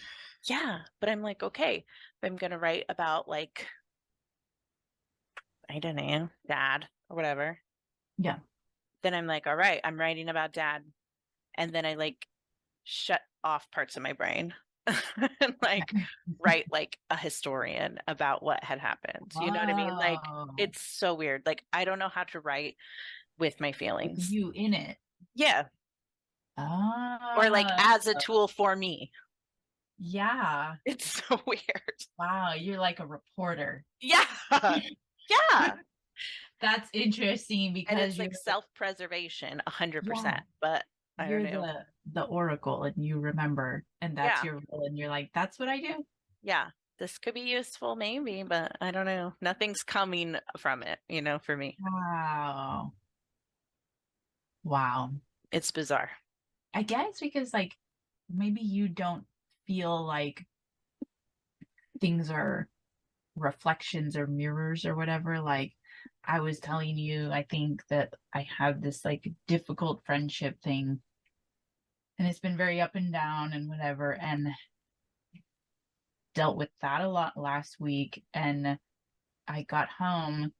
Yeah. But I'm like, okay, if I'm gonna write about like, I don't know, dad or whatever, Yeah. then I'm like, all right, I'm writing about dad. And then I like shut off parts of my brain and like write like a historian about what had happened. You know what I mean? Like Oh, it's so weird. Like I don't know how to write with my with feelings. you in it. Yeah. Or like Oh, as a tool for me. yeah. It's so weird. Wow, you're like a reporter. Yeah. Yeah. That's interesting And it's because like self-preservation 100%. yeah, But I don't you're know. the oracle and you remember and that's Yeah. your role and you're like, that's what I do. Yeah. This could be useful maybe, but I don't know. Nothing's coming from it, for me. Wow. Wow. It's bizarre. I guess because like maybe you don't feel like things are reflections or mirrors or whatever. Like I was telling you, I think that I have this like difficult friendship thing and it's been very up and down and whatever and dealt with that a lot last week and I got home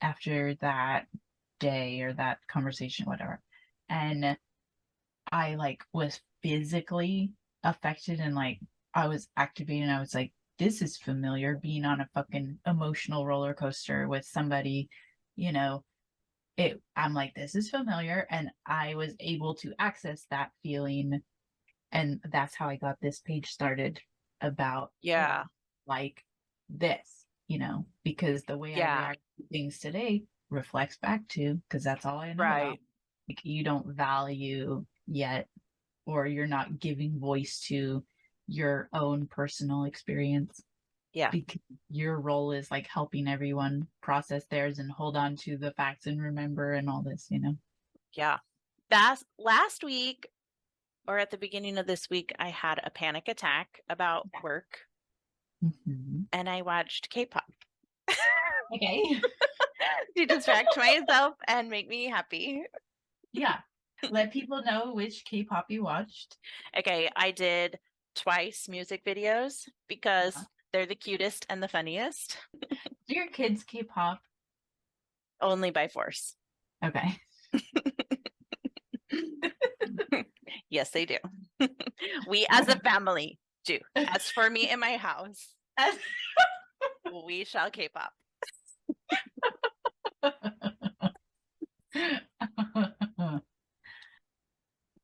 after that day or that conversation whatever and I like was physically affected and like I was activated and I was like this is familiar being on a fucking emotional roller coaster with somebody you know I'm like this is familiar and I was able to access that feeling and that's how I got this page started about Yeah. like this because the way I Yeah. react to things today reflects back to because that's all I know about Right. like you don't value yet or you're not giving voice to your own personal experience Yeah. because your role is like helping everyone process theirs and hold on to the facts and remember and all this. Yeah. That's last week or at the beginning of this week, I had a panic attack about work Mhm. and I watched K-pop Okay. to distract myself and make me happy. Yeah. Let people know which K-pop you watched. Okay, I did twice music videos Uh-huh. because they're the cutest and the funniest, Do your kids K-pop? only by force. Okay. Yes, they do. We as a family do. As for me in my house, we shall K-pop.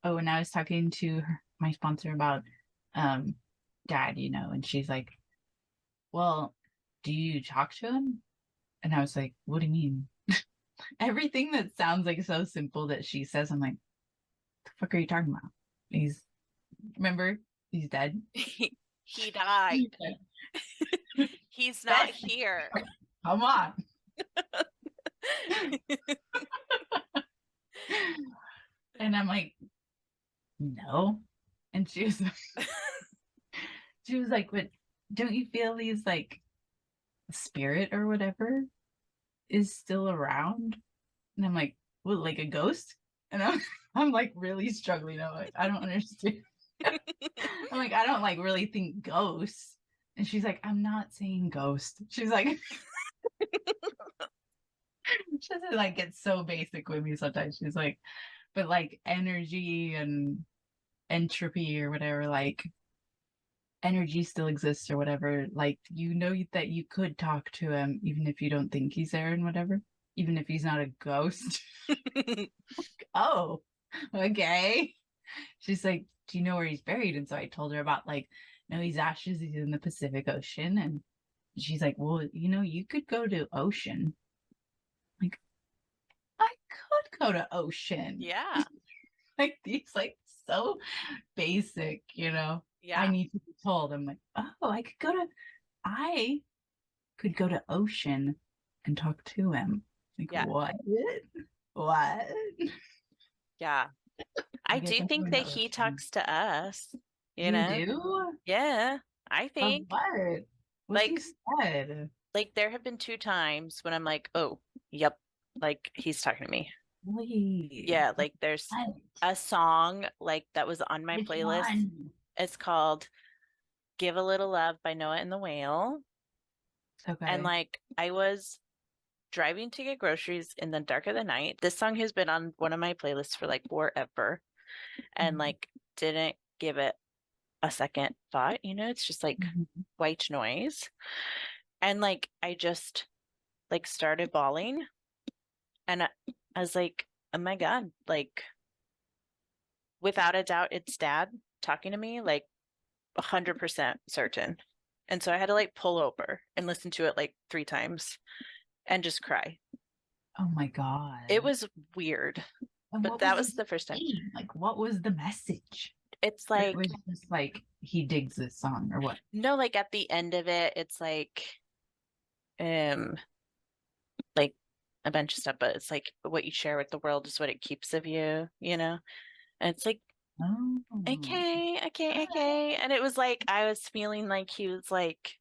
Oh, and I was talking to my sponsor about um dad, and she's like, "Well, do you talk to him?" And I was like, "What do you mean?" everything that sounds like so simple that she says, I'm like, the fuck are you talking about? He's remember, he's dead. He died. He's not Beth, here. come on. And I'm like, no. And she was like, but don't you feel these like spirit or whatever is still around? And I'm like, well, like a ghost? And I'm like really struggling. I'm like, I don't understand. I'm like, I don't like really think ghosts. And she's like, I'm not saying ghost. She's like, she doesn't like get so basic with me sometimes. She's like, but like energy and entropy or whatever, like energy still exists or whatever. Like, you know that you could talk to him even if you don't think he's there and whatever, even if he's not a ghost. Oh, okay. She's like, do you know where he's buried? And so I told her about like, no, he's ashes. He's in the Pacific Ocean. And she's like, well, you know, you could go to ocean. Like, I could go to ocean. Yeah. Like these, like so basic, you know. I Yeah. need to be told. I'm like, oh, I could go to ocean and talk to him. Like, Yeah. what? What? Yeah. I I guess do I'm think going to that he ocean. talks to us, you You know? do? Yeah, I Of think. what? What's he Like, said? there have been 2 times when I'm like, oh, yep, like he's talking to me. Wait, Yeah, like there's what? a song like that was on my Which playlist. one? It's called Give a Little Love by Noah and the Whale. And Okay. like I was driving to get groceries in the dark of the night. This song has been on one of my playlists for like forever and Mhm. like didn't give it a second thought, it's just like Mhm. white noise. And like I just like started bawling and I was like, oh my God, like without a doubt, it's dad talking to me, like 100% certain. And so I had to like pull over and listen to it like 3 times and just cry. Oh my It God. was weird, And but what that was was he the first time. saying? Like, what was the message? It's Or it like, was just like he digs this song or what? no, like at the end of it, it's um, like a bunch of stuff, but it's like what you share with the world is what it keeps of you, you know? And it's like, Oh. okay, okay, okay. And it was like, I was feeling like he was like,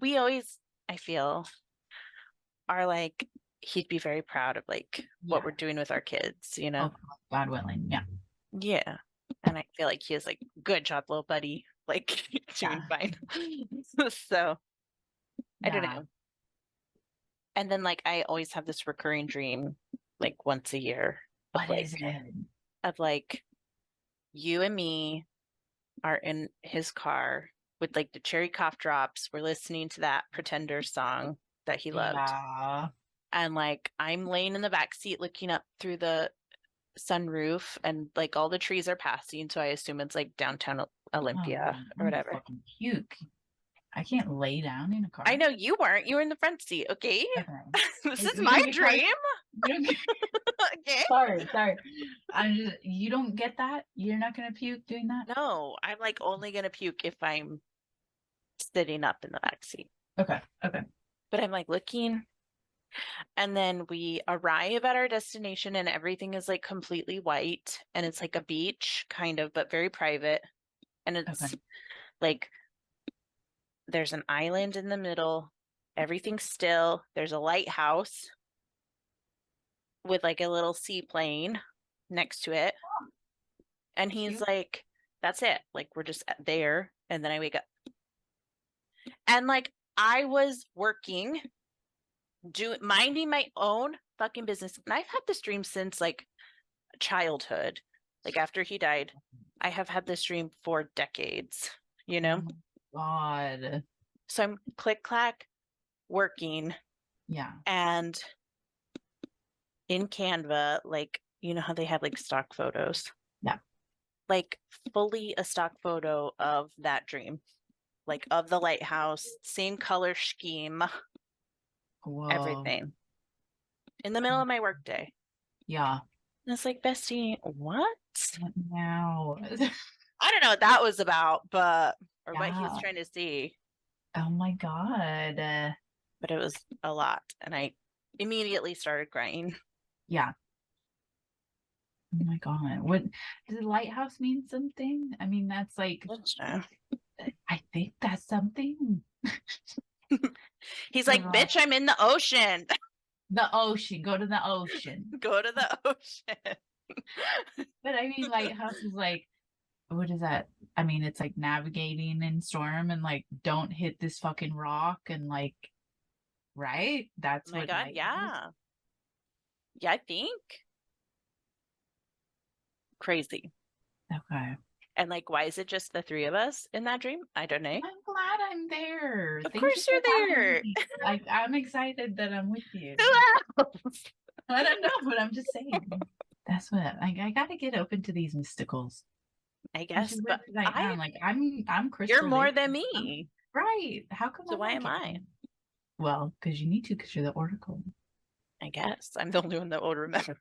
we always, I feel, are like, he'd be very proud of like what we're Yeah. doing with our kids, you know? Oh, God willing. Yeah. Yeah. And I feel like he was like, good job, little buddy, like doing Yeah. fine. So I don't Yeah. know. And then like I always have this recurring dream like once a year of What is like it? of like you and me are in his car with like the cherry cough drops. We're listening to that Pretender song that he loved. Yeah. And like I'm laying in the back seat looking up through the sunroof and like all the trees are passing. So I assume it's like downtown Oh, Olympia man, or I'm gonna whatever. fucking puke. I can't lay down in a I car. know you weren't. You were in the front seat. Okay. Okay. This Like, is we my don't get cars. dream. We don't get, Okay. sorry, sorry. I'm just, you don't get that? You're not gonna puke doing that? No, I'm like only gonna puke if I'm sitting up in the back seat. Okay, okay. But I'm like looking, and then we arrive at our destination, and everything is like completely white, and it's like a beach, kind of, but very private. And Okay. it's like there's an island in the middle, everything's still. There's a lighthouse with like a little seaplane next to it. And he's Cute. like, that's it. Like, we're just there. And then I wake up. And like, I was working minding my own fucking business. And I've had this dream since like childhood. Like after he died, I have had this dream for decades, you Oh know? my God. So I'm click clack working Yeah. and in Canva, like, you know how they have like stock photos? Yeah. Like fully a stock photo of that dream, like of the lighthouse, same color scheme, Whoa. everything. in the middle of my workday. Yeah. And it's like, bestie, what? What now? I don't know what that was about, or what he was Yeah. trying to see, Oh my God. but it was a lot. And I immediately started crying. Yeah. Oh my God. What does the lighthouse mean something? I mean, that's like, I think that's something. He's The like, bitch, I'm in the ocean. ocean. Go to the ocean. Go to the ocean. But I mean, lighthouse is like, what is that? I mean, it's like navigating in storm and like, don't hit this fucking rock and like, right? Oh That's my what God, lighthouse. yeah. Yeah, I think. Crazy. Okay. And like, why is it just the three of us in that dream? I don't know. I'm glad I'm there. Of Thank you course for you're having there. me. Like, I'm excited that I'm with you. Who else? I don't know, but I'm just saying. That's what I gotta get open to these mysticals. I Which is guess, weird but because I am like I'm you're crystal more Lake. than me. Right. How come So I why don't am get I? one? Well, because you need to, because you're the oracle. I guess I'm the only one that would remember.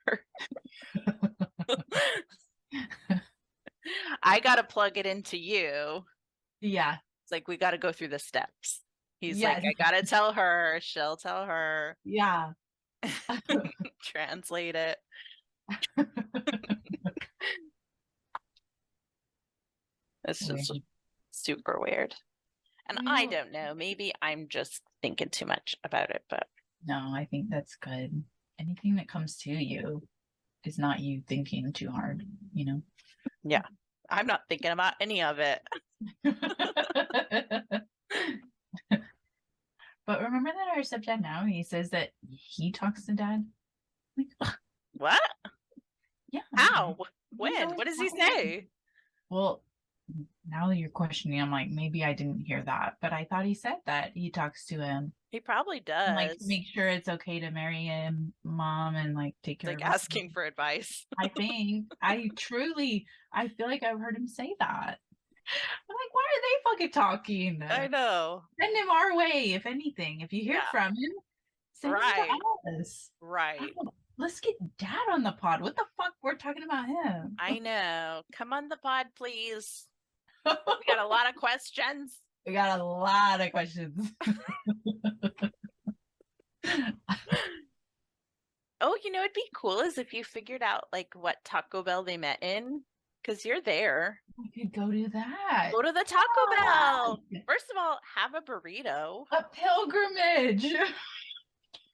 I got to plug it into you. Yeah. It's like, we got to go through the steps. He's like, Yes. I got to tell her. She'll tell her. Yeah. Translate it. It's just Weird. super weird. And I Well, don't know. Maybe I'm just thinking too much about it, but no, I think that's good. Anything that comes to you is not you thinking too hard, you know? yeah, I'm not thinking about any of it. But remember that our stepdad now, he says that he talks to dad? Like, What? yeah. How? He's When? always What does he talking. say? Well, now that you're questioning, I'm like, maybe I didn't hear that, but I thought he said that he talks to him He probably and like to does. make sure it's okay to marry him, mom, and like take It's care like of his. asking for advice. I feel like I've heard him say that. I'm like, why are they fucking talking? I know. Send him our way, if anything. If you hear Yeah. from him, send him Right. to us. Right. Oh, let's get dad on the pod. What the fuck? We're talking about him. I know. Come on the pod, please. We got a lot of questions. We got a lot of questions. Oh, it'd be cool is if you figured out like what Taco Bell they met in, because you're there. We could go do that. Go to the Taco Bell. Yeah. First of all, have a burrito. A pilgrimage.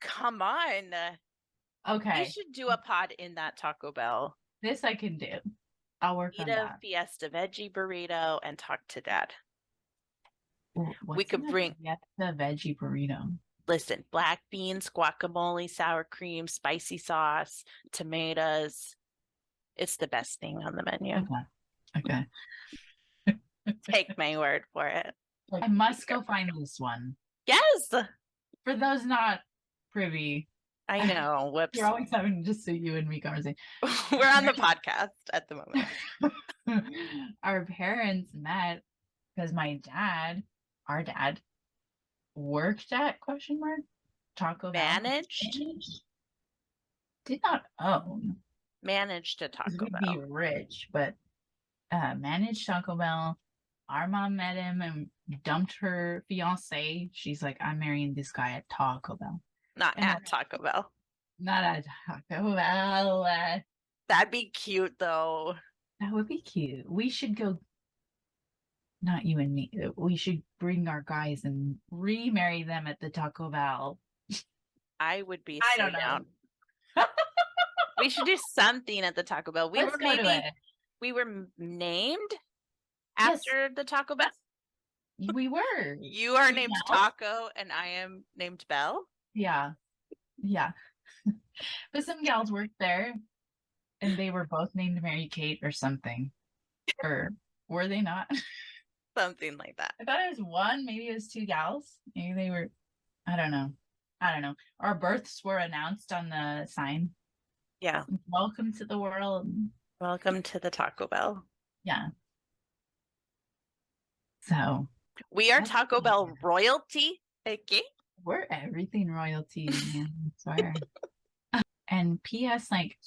Come on. We Okay, should do a pod in that Taco Bell. this I can do. I'll work Eat on a that. Fiesta veggie burrito and talk to Dad. Ooh, We what's in could bring, the veggie burrito? listen, black beans, guacamole, sour cream, spicy sauce, tomatoes. It's the best thing on the menu. Okay. Take my word for it. I must go find this one. Yes, For those not privy, I know. Whoops. you're always having just you and me conversation. We're on the podcast at the moment. Our parents met because our dad, worked at question mark Taco Bell. Managed Did not own. Managed to Because Taco we'd be Bell. rich, but managed Taco Bell. Our mom met him and dumped her fiance. She's like, I'm marrying this guy at Taco Bell. Not And at Taco Bell. not at Taco Bell. That'd be cute though. That would be cute. We should go, not you and me. We should bring our guys and remarry them at the Taco Bell. I would be I so don't know. down. We should do something at the Taco Bell. Let's go to it. We were named Yes, after the Taco Bell. we were. You are You named know? Taco and I am named Bell. Yeah. Yeah. But some gals worked there and they were both named Mary Kate or something. Or were they not? Something like that. I thought it was one, maybe it was two gals. Maybe they were, I don't know. I don't know. Our births were announced on the sign. Yeah. Welcome to the world. Welcome to the Taco Bell. Yeah. So we are Taco Bell royalty. Okay. We're everything royalty, man. I swear. And P.S. like,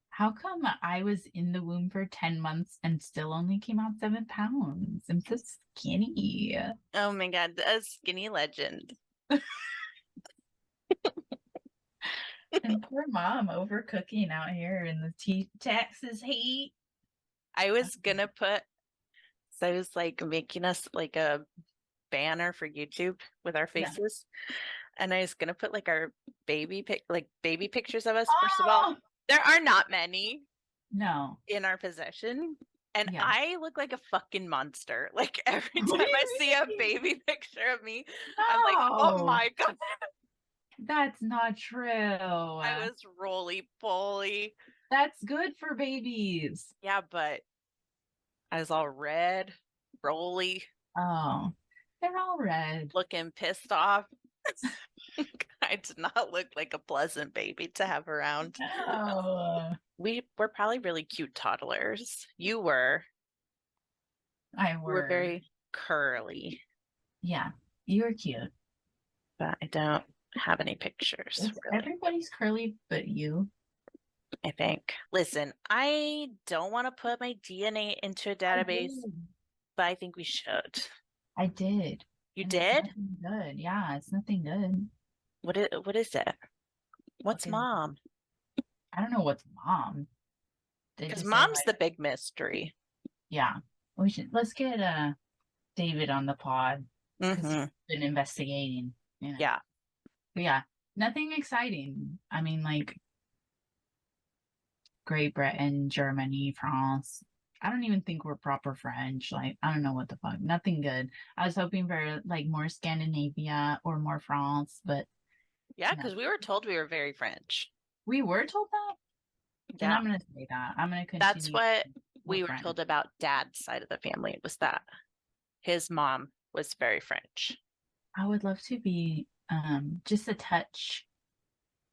how come I was in the womb for 10 months and still only came out 7 pounds? I'm so skinny. Oh my God, a skinny legend. And poor mom overcooking out here in the Texas heat. I was gonna put, so I was like making us like a banner for YouTube with our Yeah. faces. And I was gonna put like our baby pictures of us. First of all, Oh there are not many no. in our possession. And Yeah. I look like a fucking monster. Like every What do time I you see a mean? baby picture of me, I'm like, oh No, my God, that's not true. I was roly poly. That's good for babies. Yeah, but I was all red, roly, Oh, they're all red. looking pissed off. I did not look like a pleasant baby to have around. No, We were probably really cute toddlers. I You were were. very curly, Yeah, you were cute. but I don't have any pictures, really. Everybody's curly but you. I think. Listen, I don't want to put my DNA into a I database, did. but I think we should. I did. You And it's did? nothing good. Yeah, it's nothing good. What is it? What's Okay. mom? I don't know what's mom. They Because just say mom's like, the big mystery. yeah, let's get David on the pod because he's Mm-hmm. been investigating, you know. Yeah. But yeah, nothing exciting. I mean, like Great Britain, Germany, France. I don't even think we're proper French. Like, I don't know what the fuck. Nothing good. I was hoping for like more Scandinavia or more France, but Yeah, no. because we were told we were very French. We were told that? Then Yeah. I'm gonna say that. I'm gonna That's continue what we with were French. told about dad's side of the family. It was that his mom was very French. I would love to be just a touch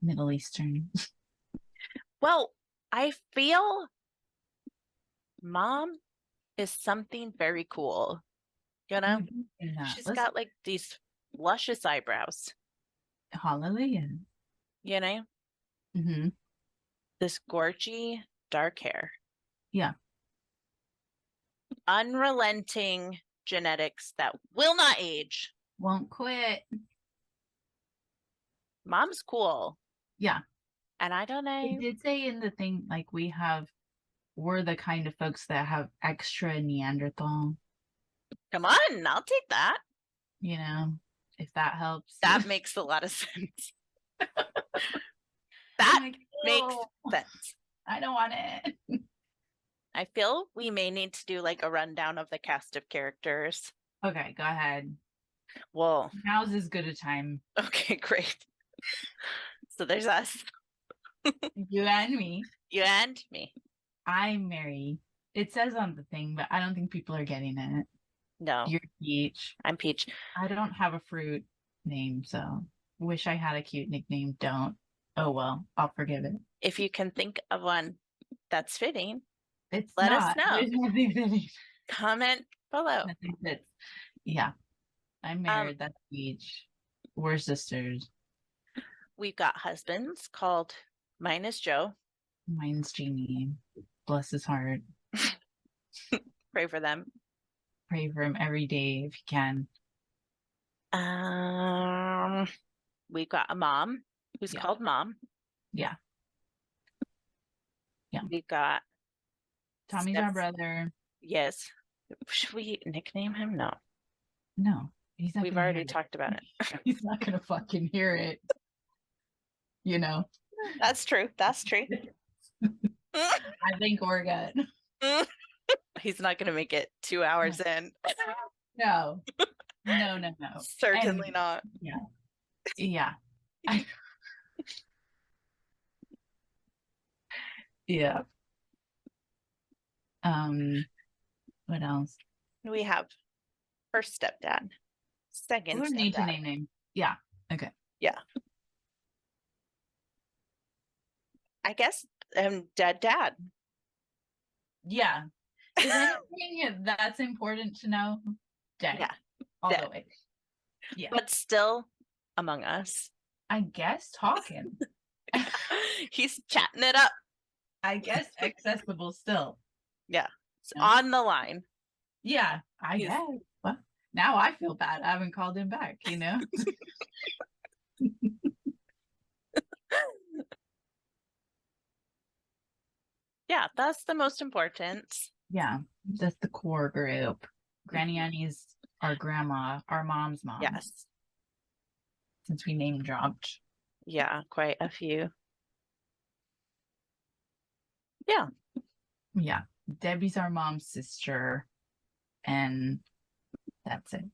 Middle Eastern. Well, I feel mom is something very cool. You know, You do say that. she's Let's got like these luscious eyebrows, hallelujah. you know, Hmm. this gorgy dark hair, Yeah. unrelenting genetics that will not age. Won't quit. Mom's cool. Yeah. And I don't They know. did say in the thing, like we're the kind of folks that have extra Neanderthal, Come on, I'll take that. you know, if that helps. That makes a lot of sense. I'm That like, makes oh, sense. I don't want it. I feel we may need to do like a rundown of the cast of characters. Okay, go ahead. Well, Now's as good a time. okay, great. So there's us, You and me. you and me. I'm Mary. It says on the thing, but I don't think people are getting it. No, You're Peach. I'm Peach. I don't have a fruit name, so wish I had a cute nickname. Don't. Oh well, I'll forgive it. If you can think of one that's fitting, It's let us not. know. There's nothing fitting. Comment below. Nothing fits. Yeah, I'm Um, married. That's Peach. We're sisters. we've got husbands called mine is Joe. Mine's Jamie. Bless his heart. Pray for them. Pray for him every day if you can. Um, we've got a mom who's Yeah, called Mom. yeah, yeah. We've got Tommy's our Steph. brother. Yes. Should we nickname him? No. No, he's not We've gonna hear already talked about it. it. He's not gonna fucking hear it. You know. That's true. That's true. I think we're good. He's not going to make it 2 hours No, in. no, no, no, no. Certainly And not. yeah, yeah. I, yeah. Um, what else? We have first stepdad, second We need to stepdad. name. Yeah. Okay. Yeah. I guess dead dad. Yeah. Is anything that's important to know? Dead. Yeah. All the Dead. way. Yeah. But still among us. I guess talking. He's chatting it up. I guess accessible still. Yeah. It's No? on the line. Yeah, I He's guess. Well, now I feel bad. I haven't called him back, you know? yeah, that's the most important. Yeah, that's the core group. Granny Annie's our grandma, our mom's mom, Yes. since we name dropped. Yeah, quite a few. Yeah. Yeah, Debbie's our mom's sister, and that's it.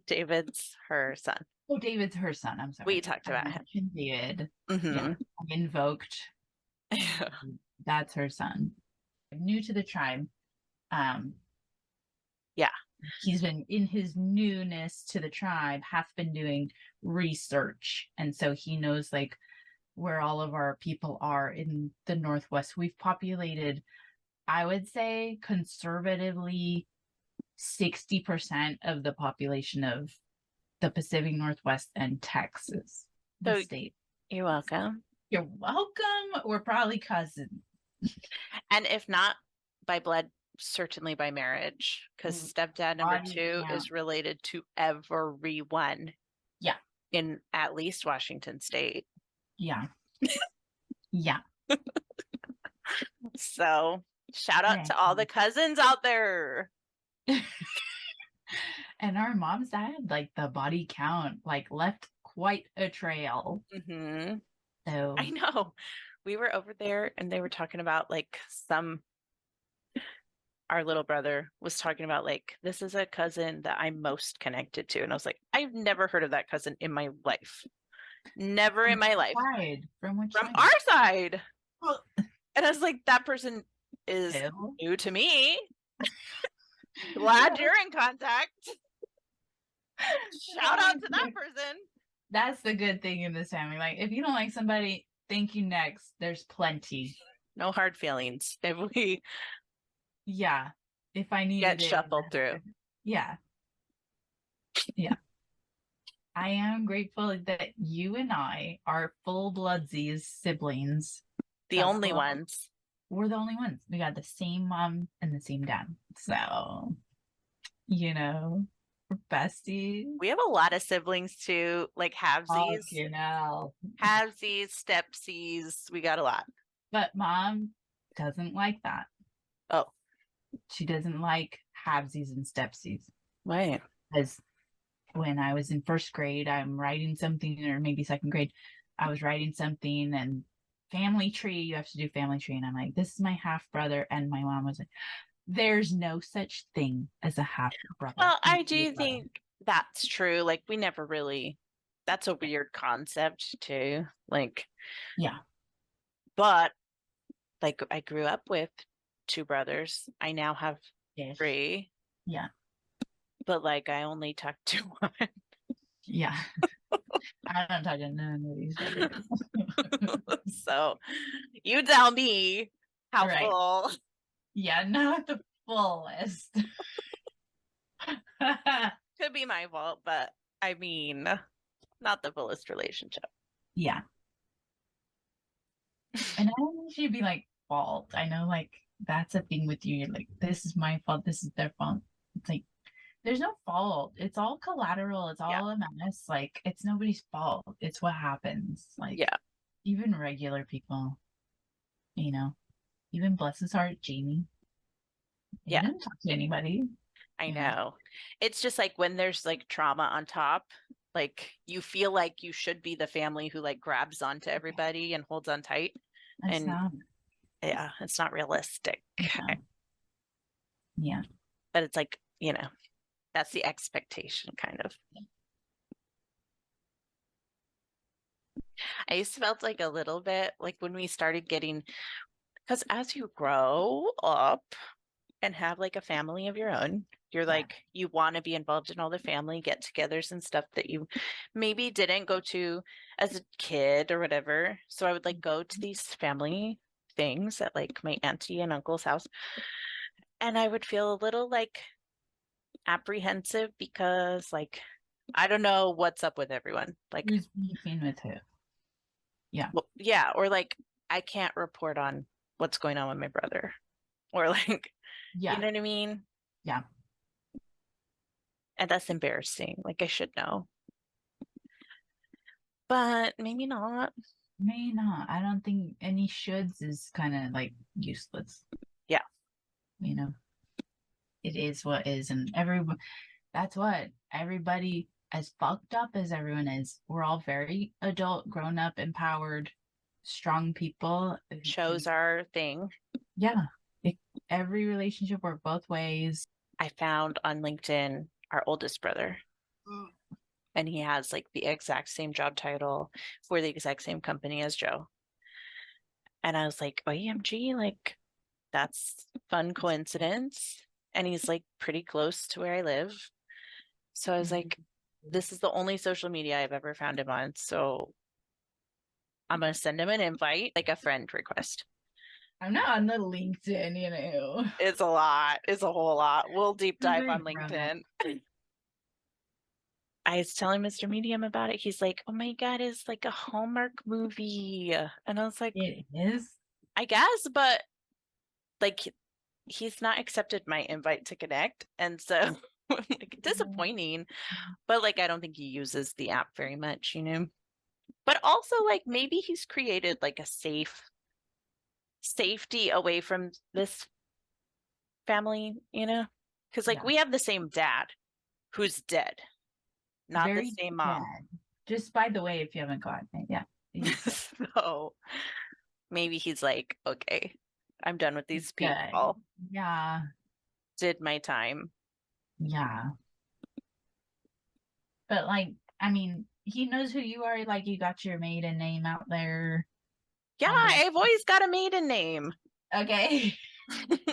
David's her son. Oh, David's her son. I'm We sorry. talked I about him. mentioned David. Yeah, Mm-hmm. I invoked. That's her son. New to the tribe. Um, yeah. he's been in his newness to the tribe, hath been doing research, and so he knows like where all of our people are in the Northwest. We've populated, I would say, conservatively 60% of the population of the Pacific Northwest and Texas, the So state. you're welcome. You're welcome. We're probably cousins. And if not by blood, certainly by marriage, because stepdad number Body 2 count. is related to everyone. Yeah. In at least Washington State. Yeah. Yeah. So shout out to all the cousins out there. And our mom's dad, like the body count, like left quite a trail. Mm-hmm. So I know. We were over there and they were talking about like our little brother was talking about like, this is a cousin that I'm most connected to. And I was like, I've never heard of that cousin in my life. Never in my life. From which From side? our side. Well, And I was like, that person is Bill? new to me. Glad you're in contact. Shout out to that person. That's the good thing in this family. Like, if you don't like somebody, thank you next. There's plenty. No hard feelings. If we Yeah. If I needed get it. shuffled through. Yeah. Yeah. I am grateful that you and I are full bloodsies siblings. The only ones. We're the only ones. We got the same mom and the same dad. So, you know, we're besties. We have a lot of siblings too, like halvesies. You know. Halvesies, stepsies. We got a lot. But mom doesn't like that. Oh. She doesn't like halvesies and stepsies. Right. Because when I was in first grade, I'm writing something, or maybe second grade, I was writing something, and family tree, you have to do family tree. And I'm like, this is my half brother. And my mom was like, there's no such thing as a half brother. Well, I do think that's true. Like, we never really, that's a weird concept too. Like, yeah. But, like, I grew up with 2 brothers. I now have 3. Yeah. But, like, I only talk to one. Yeah. I don't talk to none of these brothers. So, you tell me how full. Yeah, not the fullest. Could be my fault, but I mean, not the fullest relationship. Yeah. And I don't usually be like fault. I know like that's a thing with you. You're like, this is my fault, this is their fault. It's like there's no fault. It's all collateral. It's all a mess. Like it's nobody's fault. It's what happens. Like even regular people, you know, even bless his heart, Jamie. He didn't talk to anybody. I know. It's just like when there's like trauma on top, like you feel like you should be the family who like grabs onto everybody and holds on tight. It's not. Yeah, it's not realistic. Yeah. But it's like, you know, that's the expectation kind of. I used to felt like a little bit like when we started getting, because as you grow up and have like a family of your own, you're like, you want to be involved in all the family get-togethers and stuff that you maybe didn't go to as a kid or whatever. So I would like go to these family things at like my auntie and uncle's house. And I would feel a little like apprehensive because like, I don't know what's up with everyone. Like, who's beefing with who? Yeah. Well, Yeah, or like I can't report on what's going on with my brother. Or like, you Yeah. know what I mean? Yeah. And that's embarrassing. Like I should know. But maybe not. May not. I don't think any shoulds is kind of like useless. Yeah. You know, it is what is, and everyone. That's what everybody, as fucked up as everyone is, we're all very adult, grown up, empowered, strong people who Shows can. our thing. Yeah, it, every relationship work both ways. I found on LinkedIn our oldest brother, and he has like the exact same job title for the exact same company as Joe. And I was like, OMG, like that's fun coincidence. And he's like pretty close to where I live. So I was like, this is the only social media I've ever found him on. So I'm gonna send him an invite, like a friend request. I'm not on the LinkedIn, you know. It's a lot. It's a whole lot. We'll deep I'm dive very on grown up. LinkedIn. I was telling Mr. Medium about it. He's like, oh my God, it's like a Hallmark movie. And I was like, It is. I guess, but like he's not accepted my invite to connect. And so like disappointing. But like I don't think he uses the app very much, you know. But also like maybe he's created like a safety away from this family, you know? Because like Yeah, we have the same dad who's dead, not the very same mom. bad. Just by the way, if you haven't gotten it, yeah, he's dead. So maybe he's like, okay, I'm done with He's these good. people. Yeah, Did my time. yeah. But like, I mean, he knows who you are. Like, you got your maiden name out there Yeah, on the. I've always got a maiden name. Okay.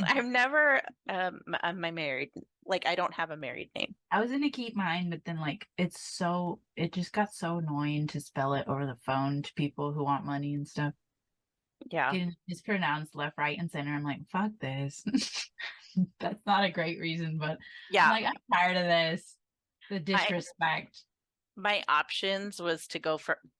I'm never my married. Like I don't have a married name. I was gonna keep mine, but then like it just got so annoying to spell it over the phone to people who want money and stuff. Yeah. Getting mispronounced left, right, and center. I'm like, fuck this. That's not a great reason, but I'm Yeah. like, I'm tired of this. The My disrespect. my options was to go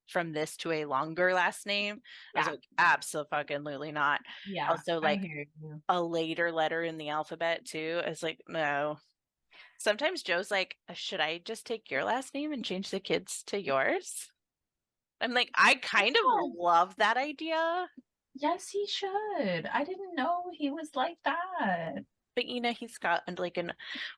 from this to a longer last name. I was Yeah, like, absolutely not. yeah, Also, I like hear you. a later letter in the alphabet too. I was like, no. Sometimes Joe's like, should I just take your last name and change the kids to yours? I'm like, I kind of Oh, love that idea. yes, he should. I didn't know he was like that. But he's got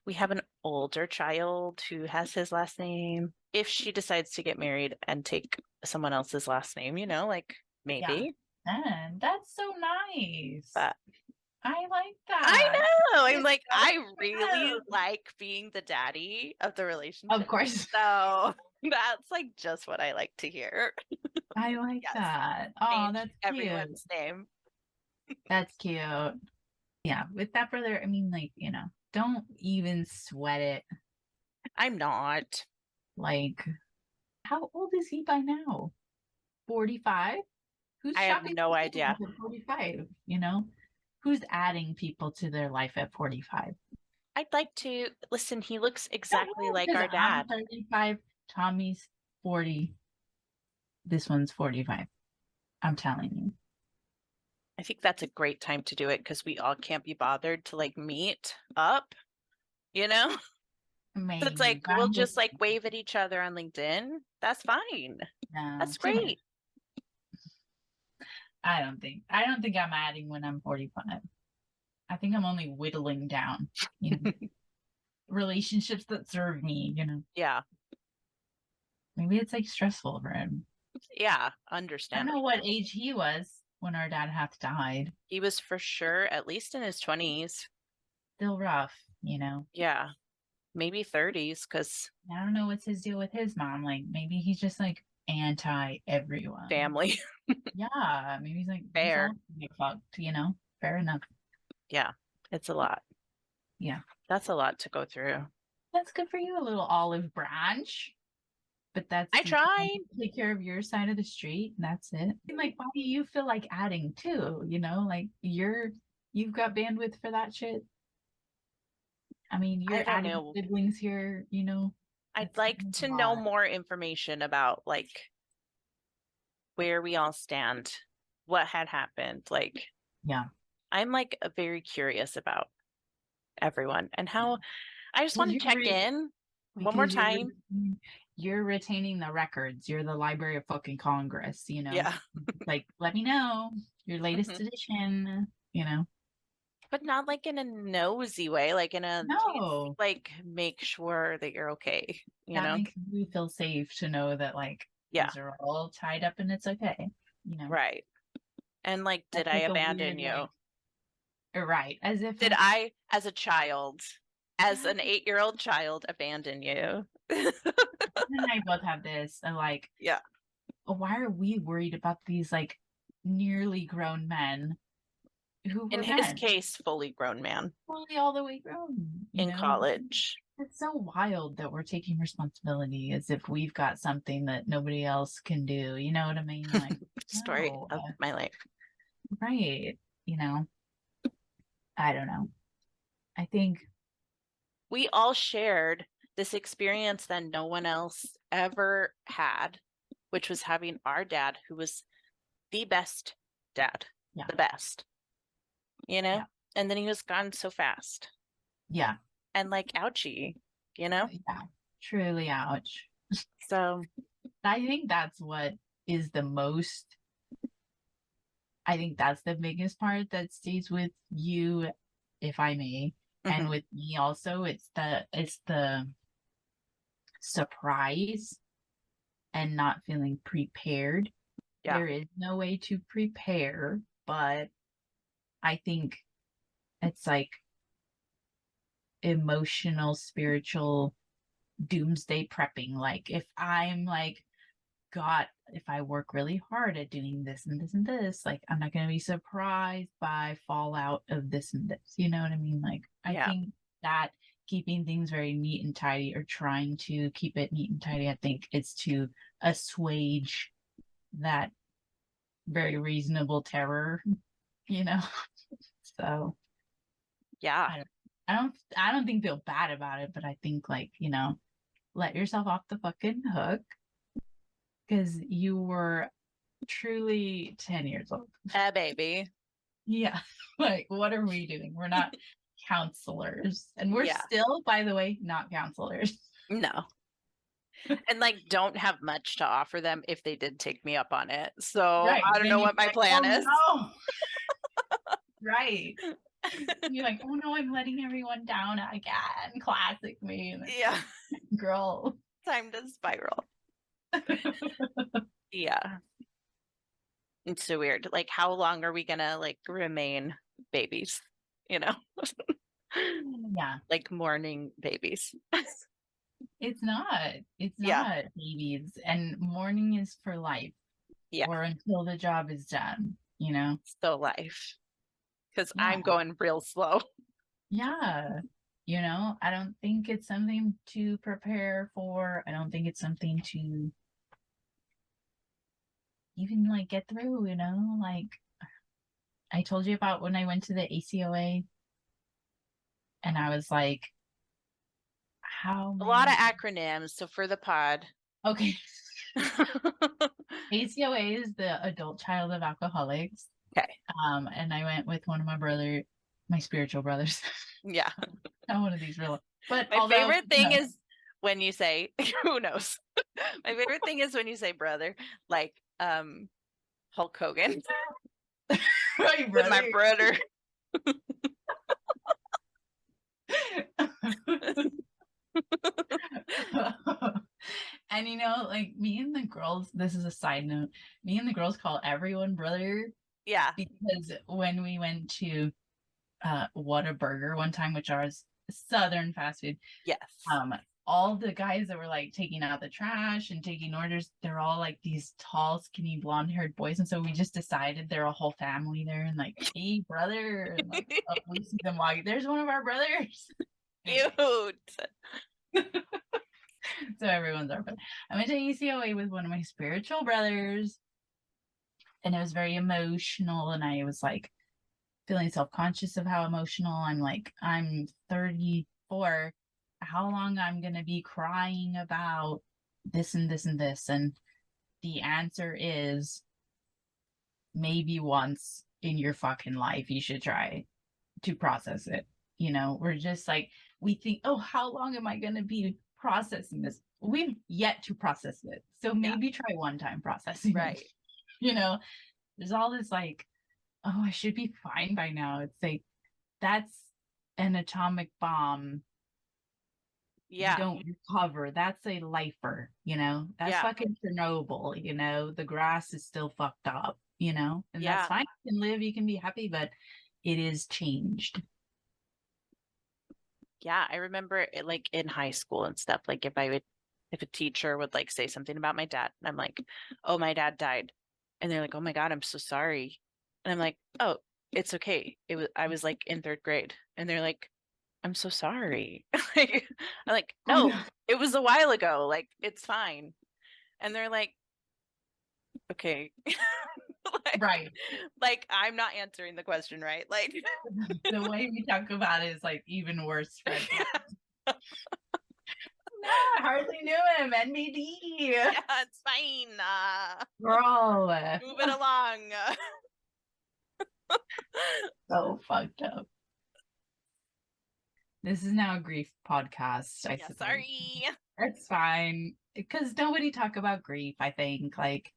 we have an older child who has his last name. If she decides to get married and take someone else's last name, like Yeah. maybe. And that's so nice. But I like I that. know. I'm It's like, so I really fun. like being the daddy of the Of relationship. course. So that's like just what I like to hear. I like Yes. that. Oh, Change that's cute. everyone's name. That's cute. Yeah, with that brother, I mean, like, don't even sweat it. I'm not. Like, how old is he by now? 45? Who's I have shopping no for idea. things at 45? Who's adding people to their life at 45? I'd like to listen. He looks No, exactly no, like because our I'm dad. 35, Tommy's 40, this one's 45. I'm telling you. I think that's a great time to do it because we all can't be bothered to like meet up, you know? So it's Maybe, like but we'll I'm just, just like wave at each other on LinkedIn. That's fine. no, That's too much. great. I don't think I'm adding when I'm 45. I think I'm only whittling down, you know, relationships that serve me, Yeah. Maybe it's like stressful for him. Yeah. I don't know what Understandable. age he was when our dad half died. He was for sure at least in his 20s. Still rough. Yeah. Maybe 30s because I don't know what's his deal with his mom. Like maybe he's just like anti everyone. family. Yeah, maybe he's like these all Fair. get fucked. Fair enough. Yeah. It's a lot. Yeah. That's a lot to go through. That's good for you, a little olive branch. But I that's you tried. take care of your side of the street, and that's it. And like, why do you feel like adding too? Like you've got bandwidth for that shit. I mean, I you're don't adding know. siblings here. I'd That's like a to know lot. more information about like where we all stand, what had happened. Like, Yeah. I'm like very curious about everyone and how I just want Because to check in one more because time. you're retaining the records. You're the Library of fucking Congress, you know. Yeah. Like, let me know your latest Mhm. edition, you know. But not like in a nosy way, like in a please, No, like make sure that you're okay, you that know? makes you feel safe to know that like Yeah, these are all tied up and it's okay, you know. right. And like, did That's I like a abandon weird you? like right, as if Did like I, as a child, as yeah. an 8-year-old child, abandon you? And I both have this like, Yeah. why are we worried about these like nearly grown men who In were his men, case, fully grown man fully all the way grown, you in know? college. It's so wild that we're taking responsibility as if we've got something that nobody else can do. You know what I mean? Like, Story no, of my life. right. You know, I don't know. I think, We all shared this experience that no one else ever had, which was having our dad, who was the best dad, yeah, the best, you know? yeah, And then he was gone so fast. yeah, And like, ouchie, you know? yeah, truly ouch. So, I think that's what is the most, I think that's the biggest part that stays with you, if I may. And mhm, with me also, it's the surprise and not feeling prepared. yeah, There is no way to prepare, but I think it's like emotional, spiritual doomsday prepping. Like if I work really hard at doing this and this and this, like I'm not going to be surprised by fallout of this and this. You know what I mean? Like I yeah, think that keeping things very neat and tidy or trying to keep it neat and tidy, I think it's to assuage that very reasonable terror, you know? So yeah, I don't, I don't think feel bad about it, but I think like, you know, let yourself off the fucking hook because you were truly 10 years old. baby. Yeah. Like, what are we doing? We're not counselors. And we're Yeah, still, by the way, not counselors. no. And like, don't have much to offer them if they did take me up on it. So Right. I don't Then know you'd what be my like, plan oh is. no. Right. You're like, oh no, I'm letting everyone down again. Classic me. And Yeah, girl. time to spiral. Yeah, it's so weird. Like, how long are we gonna like remain babies? You know, Yeah. like morning babies. It's not. It's Yeah, not babies. And mourning is for life yeah, or until the job is done, you know? still life. Because Yeah. I'm going real slow. Yeah. You know, I don't think it's something to prepare for. I don't think it's something to even like get through, you know? Like I told you about when I went to the ACOA and I was like, how A lot of many? acronyms. So for the pod. Okay. ACOA is the Adult Child of Alcoholics. Okay. And I went with one of my spiritual brothers. Yeah. Not one of these real, but My although, favorite thing is when you say, who knows? My favorite thing is when you say brother, like Hulk Hogan. my With my brother. brother. And you know, like me and the girls, this is a side note, me and the girls call everyone brother Yeah. because when we went to Whataburger one time, which is Southern fast food, Yes. um, all the guys that were like taking out the trash and taking orders, they're all like these tall, skinny, blonde-haired boys. And so we just decided they're a whole family there and like, hey, brother, and like we see them walking, there's one of our brothers. Anyway, Cute. so everyone's our brother. I went to ECOA with one of my spiritual brothers, and it was very emotional. And I was like feeling self-conscious of how emotional I'm. Like, I'm 34. How long I'm gonna be crying about this and this and this? And the answer is maybe once in your fucking life you should try to process it. We're just like, we think, oh, how long am I going to be processing this? We've yet to process it. So Yeah. maybe try one time processing Right. it. There's all this like, oh, I should be fine by now. It's like, that's an atomic bomb. You Yeah. don't recover. That's a lifer, that's Yeah. fucking Chernobyl, the grass is still fucked up, and that's Yeah. fine. You can live, you can be happy, but it is changed. Yeah. I remember it, like in high school and stuff, like if a teacher would like say something about my dad, and I'm like, oh, my dad died. And they're like, oh my God, I'm so sorry. And I'm like, oh, it's okay. I was like in third grade. And they're like, I'm so sorry. I'm like, no, it was a while ago. Like, it's fine. And they're like, okay. Right. Like, I'm not answering the question, right? Like, The way we talk about it is like even worse. Red flag. No, I hardly knew him. NBD. Yeah, it's fine. Girl. Move it along. So fucked up. This is now a grief podcast, I Yeah, suppose. sorry. It's fine. Because nobody talk about grief, I think. Like,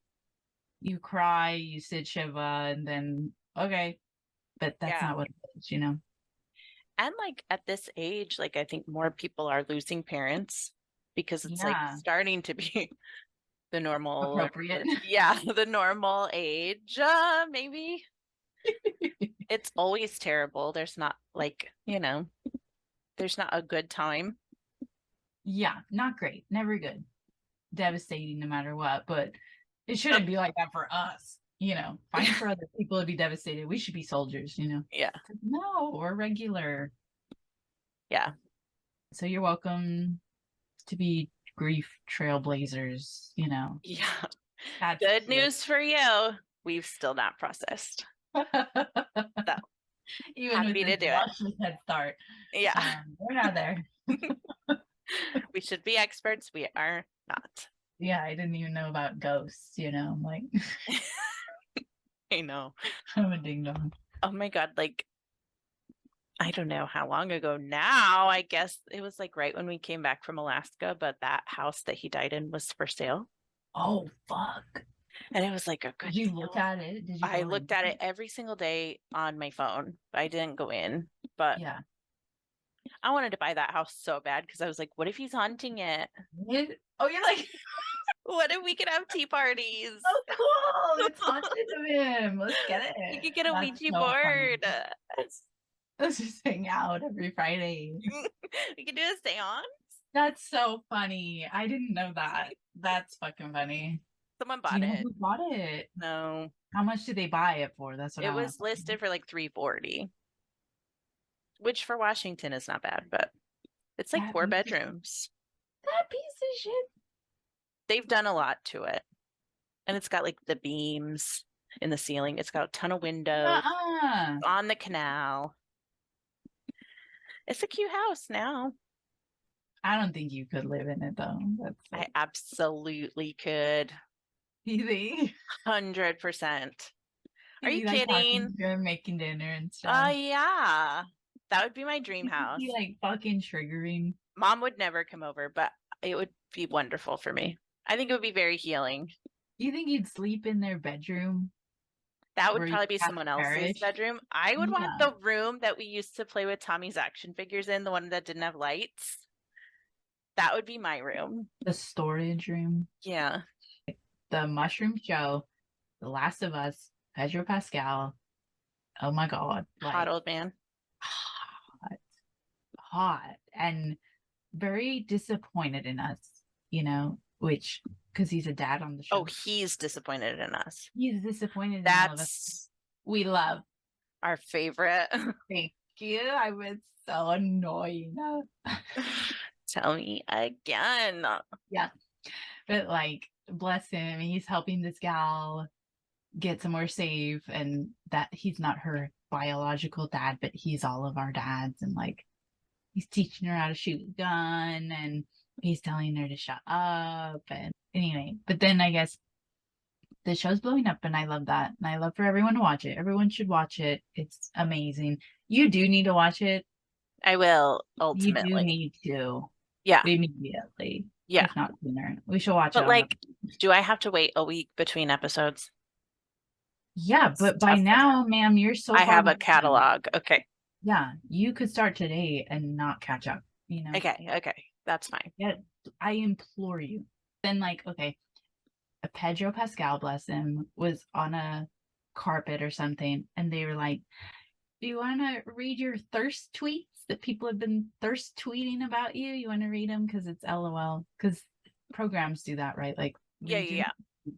you cry, you sit shiva, and then, okay. But that's Yeah. not what it is, And like at this age, like I think more people are losing parents because it's like Yeah. starting to be the normal, Appropriate. yeah, the normal age. Maybe it's always terrible. There's not like, there's not a good time. Yeah, not great. Never good. Devastating no matter what. But it shouldn't be like that for us. Fine for other people to be devastated. We should be soldiers. Yeah. No, we're regular. Yeah. So you're welcome to be grief trailblazers. Yeah. That's Good cute. news for you. We've still not processed. So Even with happy to this do it. luscious head start. Yeah. We're not there. We should be experts. We are not. Yeah, I didn't even know about ghosts, I'm like, I know. I'm a ding dong. Oh my God. Like, I don't know how long ago now. I guess it was like right when we came back from Alaska, but that house that he died in was for sale. Oh, fuck. And it was like a good Did you deal. look at it? Did you I go in? looked at it every single day on my phone. I didn't go in, but Yeah. I wanted to buy that house so bad because I was like, what if he's haunting it? Oh, you're like, What if we could have tea parties? oh, cool. It's haunted of him. Let's get We it. could get a That's Ouija so funny. board. Let's just hang out every Friday. We could do a seance. That's so funny. I didn't know that. That's fucking funny. Someone Do bought you know it. who bought it? No, How much did they buy it for? That's what it I want was to listed for like 340, which for Washington is not bad, but it's like that 4 bedrooms. that piece of shit. They've done a lot to it. And it's got like the beams in the ceiling. It's got a ton of windows Uh-uh. on the canal. It's a cute house now. I don't think you could live in it though. I absolutely could. You think? 100%. Are You'd you be like kidding? talking to her, making dinner and stuff. Yeah. That would be my dream It would house. be like fucking triggering. Mom would never come over, but it would be wonderful for me. I think it would be very healing. You think you'd sleep in their bedroom That would where you probably be have someone else's perished? bedroom. I would want Yeah. the room that we used to play with Tommy's action figures in, the one that didn't have lights. That would be my room. The storage room. Yeah. The Mushroom Show. The Last of Us. Pedro Pascal. Oh my God. Hot Like old man. hot. Hot. And very disappointed in us, which because he's a dad on the show. Oh, he's disappointed in us. He's disappointed in all of us. That's We love. our favorite. Thank you. I was so annoying. Tell me again. Yeah. But like, bless him. He's helping this gal get somewhere safe, and that he's not her biological dad, but he's all of our dads. And like, he's teaching her how to shoot a gun, and he's telling her to shut up. And anyway, but then I guess the show's blowing up and I love that. And I love for everyone to watch it. Everyone should watch it. It's amazing. You do need to watch it. I will You do ultimately. need to Yeah. immediately, Yeah. if not sooner. We should watch it But on the. like, do I have to wait a week between episodes? Yeah, It's but by tough. now, ma'am, you're so I far have a behind. catalog. Okay. Yeah, you could start today and not catch up, Okay. Okay. That's fine. Yeah, I implore you. Then, like, okay, Pedro Pascal, bless him, was on a carpet or something, and they were like, "Do you want to read your thirst tweets that people have been thirst tweeting about you? You want to read them because it's LOL." Because programs do that, right? Like, Yeah. Yeah.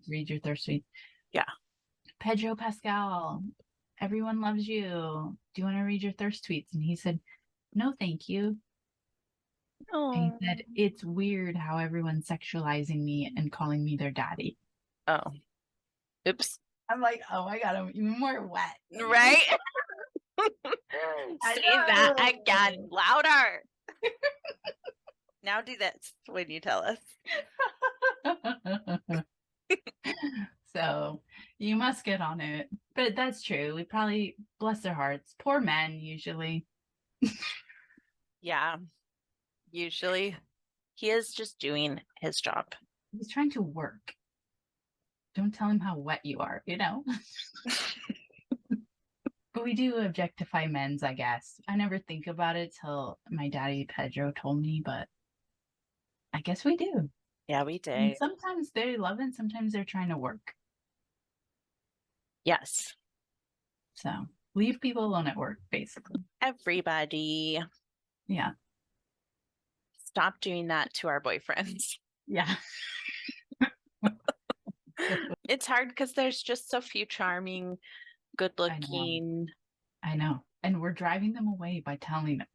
read your thirst tweets. Yeah. Pedro Pascal, everyone loves you. Do you want to read your thirst tweets? And he said, "No, thank you." And he Oh. said, "It's weird how everyone's sexualizing me and calling me their daddy." Oh. Oops. I'm like, oh my God, I'm even more wet. Right? I Say that again know. louder. Now do this when you tell us. So you must get on it. But that's true. We probably bless their hearts. Poor men usually. Yeah. Usually he is just doing his job. He's trying to work. Don't tell him how wet you are, But we do objectify men's, I guess. I never think about it till my daddy Pedro told me, but I guess we do. Yeah, we And do. sometimes they love it, sometimes they're trying to work. Yes. So leave people alone at work, basically. Everybody Yeah. stop doing that to our boyfriends. Yeah. It's hard because there's just so few charming, good I know. looking, I know. And we're driving them away by telling them.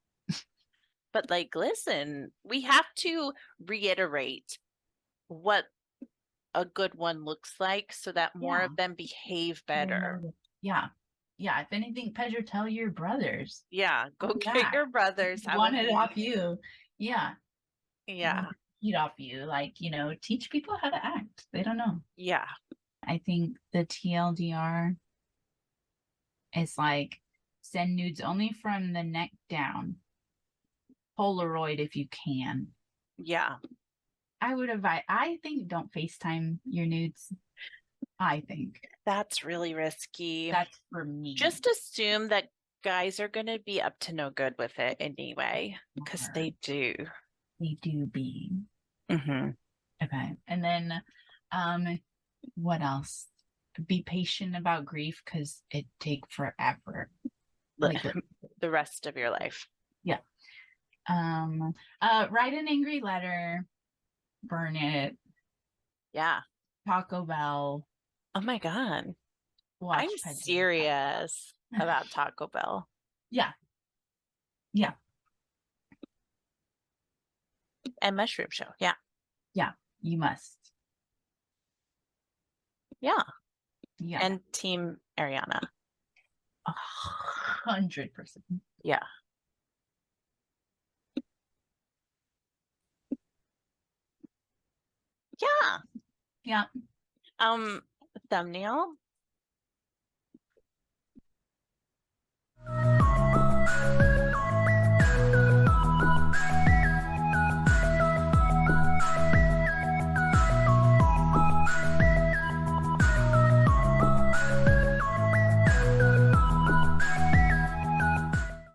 but like, listen, we have to reiterate what a good one looks like so that more Yeah. of them behave They know better. that. Yeah. Yeah. If anything, Pedro, tell your brothers. Yeah, go get Yeah. your brothers, have a Want it off meeting. you. Yeah. Yeah, Want heat off you. Like, teach people how to act. They don't know. yeah, I think the TLDR is like send nudes only from the neck down. Polaroid if you can. yeah. I would advise, I think don't FaceTime your nudes. I think That's really risky. that's for me. Just assume that guys are going to be up to no good with it anyway, because they do. They do be. Mm-hmm. Okay. And then what else? Be patient about grief because it take forever. Like The rest of your life. yeah. Write an angry letter, burn it, Yeah. Taco Bell, Oh my God. I'm watch Pedro. serious about Taco Bell. Yeah. Yeah. And Mushroom Show. Yeah. Yeah. You must. Yeah. Yeah. And Team Ariana. 100%. Yeah. Yeah. Yeah. Um, Thumbnail.